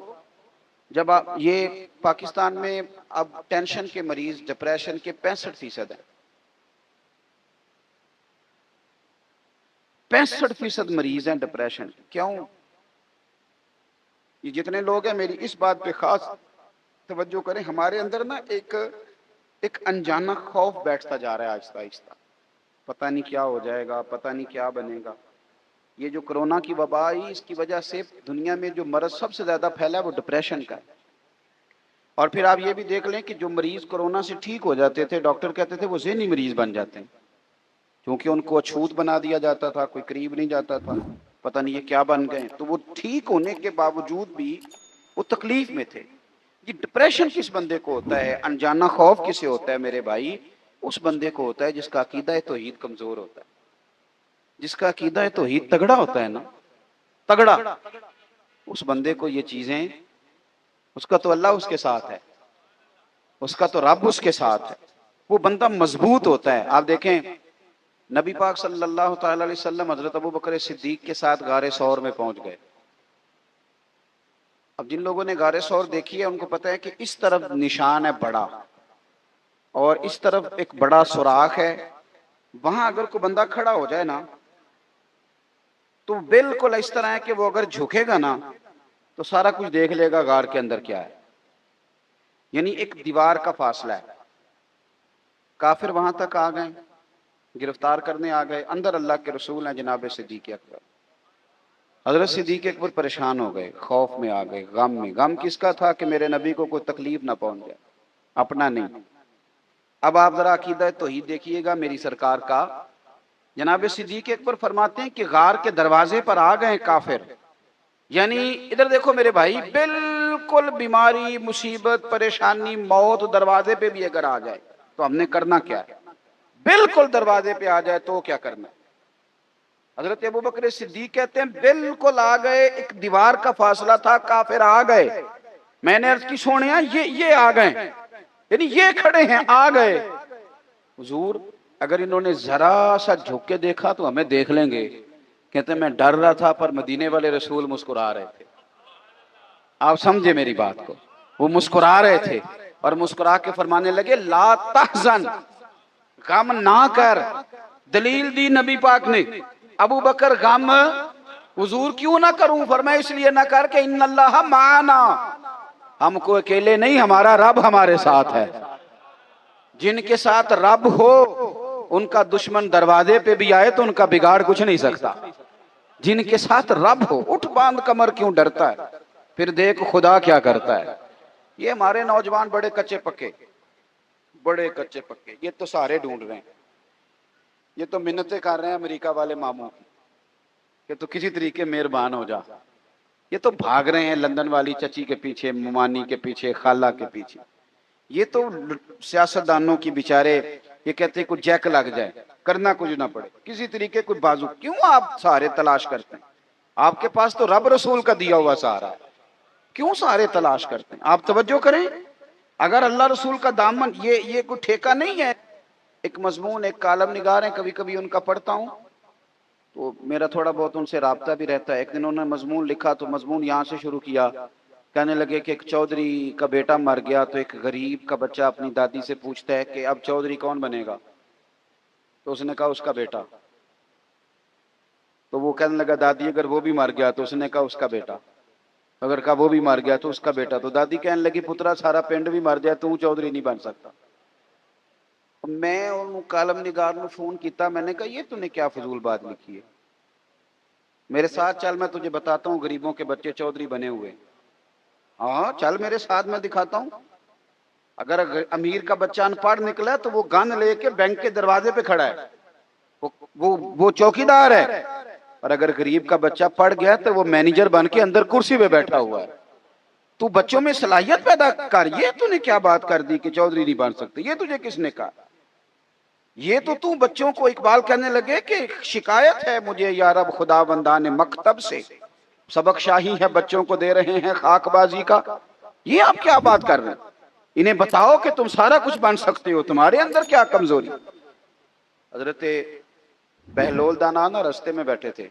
जब आप ये पाकिस्तान में अब टेंशन के मरीज, डिप्रेशन के 65% है, 65% मरीज हैं डिप्रेशन। क्यों? ये जितने लोग हैं मेरी इस बात पे खास तवज्जो करें, हमारे अंदर ना एक अनजाना खौफ बैठता जा रहा है आहिस्ता आहिस्ता। पता नहीं क्या हो जाएगा, पता नहीं क्या बनेगा। ये जो कोरोना की वबा आई, इसकी वजह से दुनिया में जो मर्ज सबसे ज्यादा फैला है वो डिप्रेशन का है। और फिर आप ये भी देख लें कि जो मरीज कोरोना से ठीक हो जाते थे, डॉक्टर कहते थे वो ज़हनी मरीज बन जाते हैं, क्योंकि उनको अछूत बना दिया जाता था, कोई करीब नहीं जाता था। पता नहीं ये क्या बन गए। तो वो ठीक होने के बावजूद भी वो तकलीफ में थे। ये डिप्रेशन किस बंदे को होता है, अनजाना खौफ किसे होता है मेरे भाई? उस बंदे को होता है जिसका अकीदा तौहीद कमजोर होता है, जिसका अकीदा तौहीद तगड़ा होता है ना, तगड़ा, उस बंदे को ये चीजें, उसका तो अल्लाह उसके साथ है, उसका तो रब उसके साथ है, वो बंदा मजबूत होता है। आप देखें नबी पाक सल्लल्लाहु ताला अलैहि वसल्लम हजरत अबू बकर सिद्दीक के साथ गारे सौर में पहुंच गए। अब जिन लोगों ने गारे सौर देखी है उनको पता है कि इस तरफ निशान है बड़ा और इस तरफ एक बड़ा सुराख है। वहां अगर कोई बंदा खड़ा हो जाए ना तो बिल्कुल इस तरह है कि वो अगर झुकेगा ना तो सारा कुछ देख लेगा गार के अंदर क्या है। यानी एक दीवार का फासला है। काफिर वहां तक आ गए, गिरफ्तार करने आ गए। अंदर अल्लाह के रसूल हैं जनाब सिद्दीक अकबर। हजरत सिद्दीक अकबर परेशान हो गए, खौफ में आ गए, गम में। गम किसका था? कि मेरे नबी को कोई तकलीफ ना पहुंच जाए, अपना नहीं। अब आप जरा अकीदा तौहीद देखिएगा मेरी सरकार का। जनाब सिद्दीक अकबर फरमाते हैं कि गार के दरवाजे पर आ गए काफिर। यानी इधर देखो मेरे भाई, बिल्कुल बीमारी, मुसीबत, परेशानी, मौत दरवाजे पे भी अगर आ जाए तो हमने करना क्या है? बिल्कुल दरवाजे पे आ जाए तो क्या करना है? हजरत अबू बकर सिद्दीक कहते हैं बिल्कुल आ गए, एक दीवार का फासला था, काफिर आ गए। मैंने अर्ज की सोनिया ये आ गए, यानी ये खड़े हैं, आ गए। हुजूर अगर इन्होंने जरा सा झुक के देखा तो हमें देख लेंगे। कहते मैं डर रहा था पर मदीने वाले रसूल मुस्कुरा रहे थे। आप समझे मेरी बात को? वो मुस्कुरा रहे थे और मुस्कुरा के फरमाने लगे ला तहज़न, गम ना कर। दलील दी नबी पाक ने, अबू बकर गम हुजूर क्यों ना करूं? फरमाया इसलिए ना कर के इन्नल्लाह माना, हमको अकेले नहीं, हमारा रब हमारे साथ है। जिनके साथ रब हो उनका दुश्मन दरवाजे पे भी आए तो उनका बिगाड़ कुछ नहीं सकता। जिनके साथ रब हो, उठ बांध कमर क्यों डरता है? फिर देख खुदा क्या करता है। ये हमारे नौजवान बड़े कच्चे पक्के, बड़े कच्चे पक्के, ये तो सारे ढूंढ रहे हैं, ये तो मिन्नतें कर रहे हैं अमेरिका वाले मामू की कि तो किसी तरीके मेहरबान हो जा। ये तो भाग रहे हैं लंदन वाली चची के पीछे, मुमानी के पीछे, खाला के पीछे। ये तो सियासतदानों की बेचारे ये कहते हैं कुछ जैक लग जाए, करना कुछ ना पड़े, किसी तरीके कोई बाजू। क्यों आप सारे तलाश करते हैं? आपके पास तो रब रसूल का दिया हुआ सहारा है, क्यों सारे तलाश करते हैं? आप तवज्जो करें, अगर अल्लाह रसूल का दामन, ये कोई ठेका नहीं है। एक मजमून, एक कालम निगार है, कभी कभी उनका पढ़ता हूँ तो मेरा थोड़ा बहुत उनसे राब्ता भी रहता है। एक दिन उन्होंने मजमून लिखा तो मजमून यहाँ से शुरू किया। कहने लगे कि एक चौधरी का बेटा मर गया तो एक गरीब का बच्चा अपनी दादी से पूछता है कि अब चौधरी कौन बनेगा? तो उसने कहा उसका बेटा। तो वो कहने लगा दादी अगर वो भी मर गया? तो उसने कहा उसका बेटा। अगर कहा वो भी मर गया तो उसका बेटा। तो दादी कहने लगी पुत्रा सारा पिंड भी मर जाए तू चौधरी नहीं बन सकता। मैं और कालम निगार ने फोन किया, मैंने कहा ये तूने क्या फजूल बात लिखी है? मेरे साथ चल, मैं तुझे बताता हूँ गरीबों के बच्चे चौधरी बने हुए। हाँ चल मेरे साथ, मैं दिखाता हूँ। अगर अमीर का बच्चा अनपढ़ निकला तो वो गन लेके बैंक के दरवाजे पे खड़ा है, वो चौकीदार है। और अगर गरीब का बच्चा पढ़ गया तो वो मैनेजर बन के अंदर कुर्सी पे बैठा हुआ है। तू बच्चों में सलाहियत पैदा कर। ये तूने क्या बात कर दी कि चौधरी नहीं बन सकते? ये तुझे किसने कहा? ये तो तू बच्चों को, इकबाल कहने लगे कि शिकायत है मुझे या रब खुदा बंदा ने मकतब से, सबक शाही है बच्चों को दे रहे हैं खाकबाजी का। ये आप क्या बात कर रहे हैं? इन्हें बताओ कि तुम सारा कुछ बन सकते हो, तुम्हारे अंदर क्या कमजोरी? हजरत बहलोल दाना ना रास्ते में बैठे थे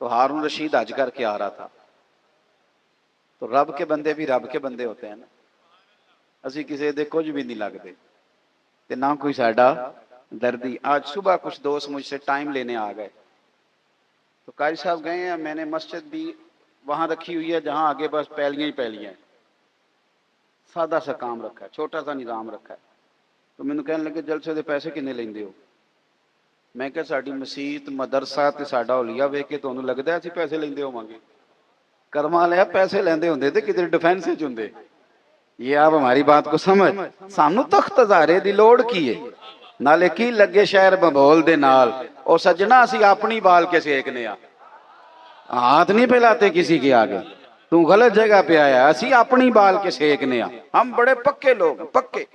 तो हारून रशीद हज करके आ रहा था। तो रब के बंदे भी रब के बंदे होते हैं ना, असी किसी दे कुछ भी नहीं लगते ते ना कोई साडा दर्दी। आज सुबह कुछ दोस्त मुझसे टाइम लेने आ गए तो कारी साहब गए हैं, मैंने मस्जिद भी वहां रखी हुई है जहां आगे बस पैलियां ही पैलियां, सादा सा काम रखा है, छोटा सा निजाम रखा है। तो मैंने कहने लगे जलसे दे पैसे किन्ने लेंदे हो? मैं क्या साडी मसीत मदरसा ते साडा होलिया वेख के तुहानू लगदा असीं पैसे लेंदे होवांगे? कर्मा लिया पैसे लेंदे हुंदे ते किते डिफेंस विच हुंदे। ये आप हमारी बात को समझ, सानू तख्त हज़ारे दी लोड़ की है, नाले की लगे शहर बंबोल दे नाल। ओ सजना असीं अपनी बाल के सेकने आ, हाथ नहीं फैलाते किसी के आगे। तू गलत जगह पे आया, असी अपनी बाल के सेकने आ, हम बड़े पक्के लोग हैं, पक्के।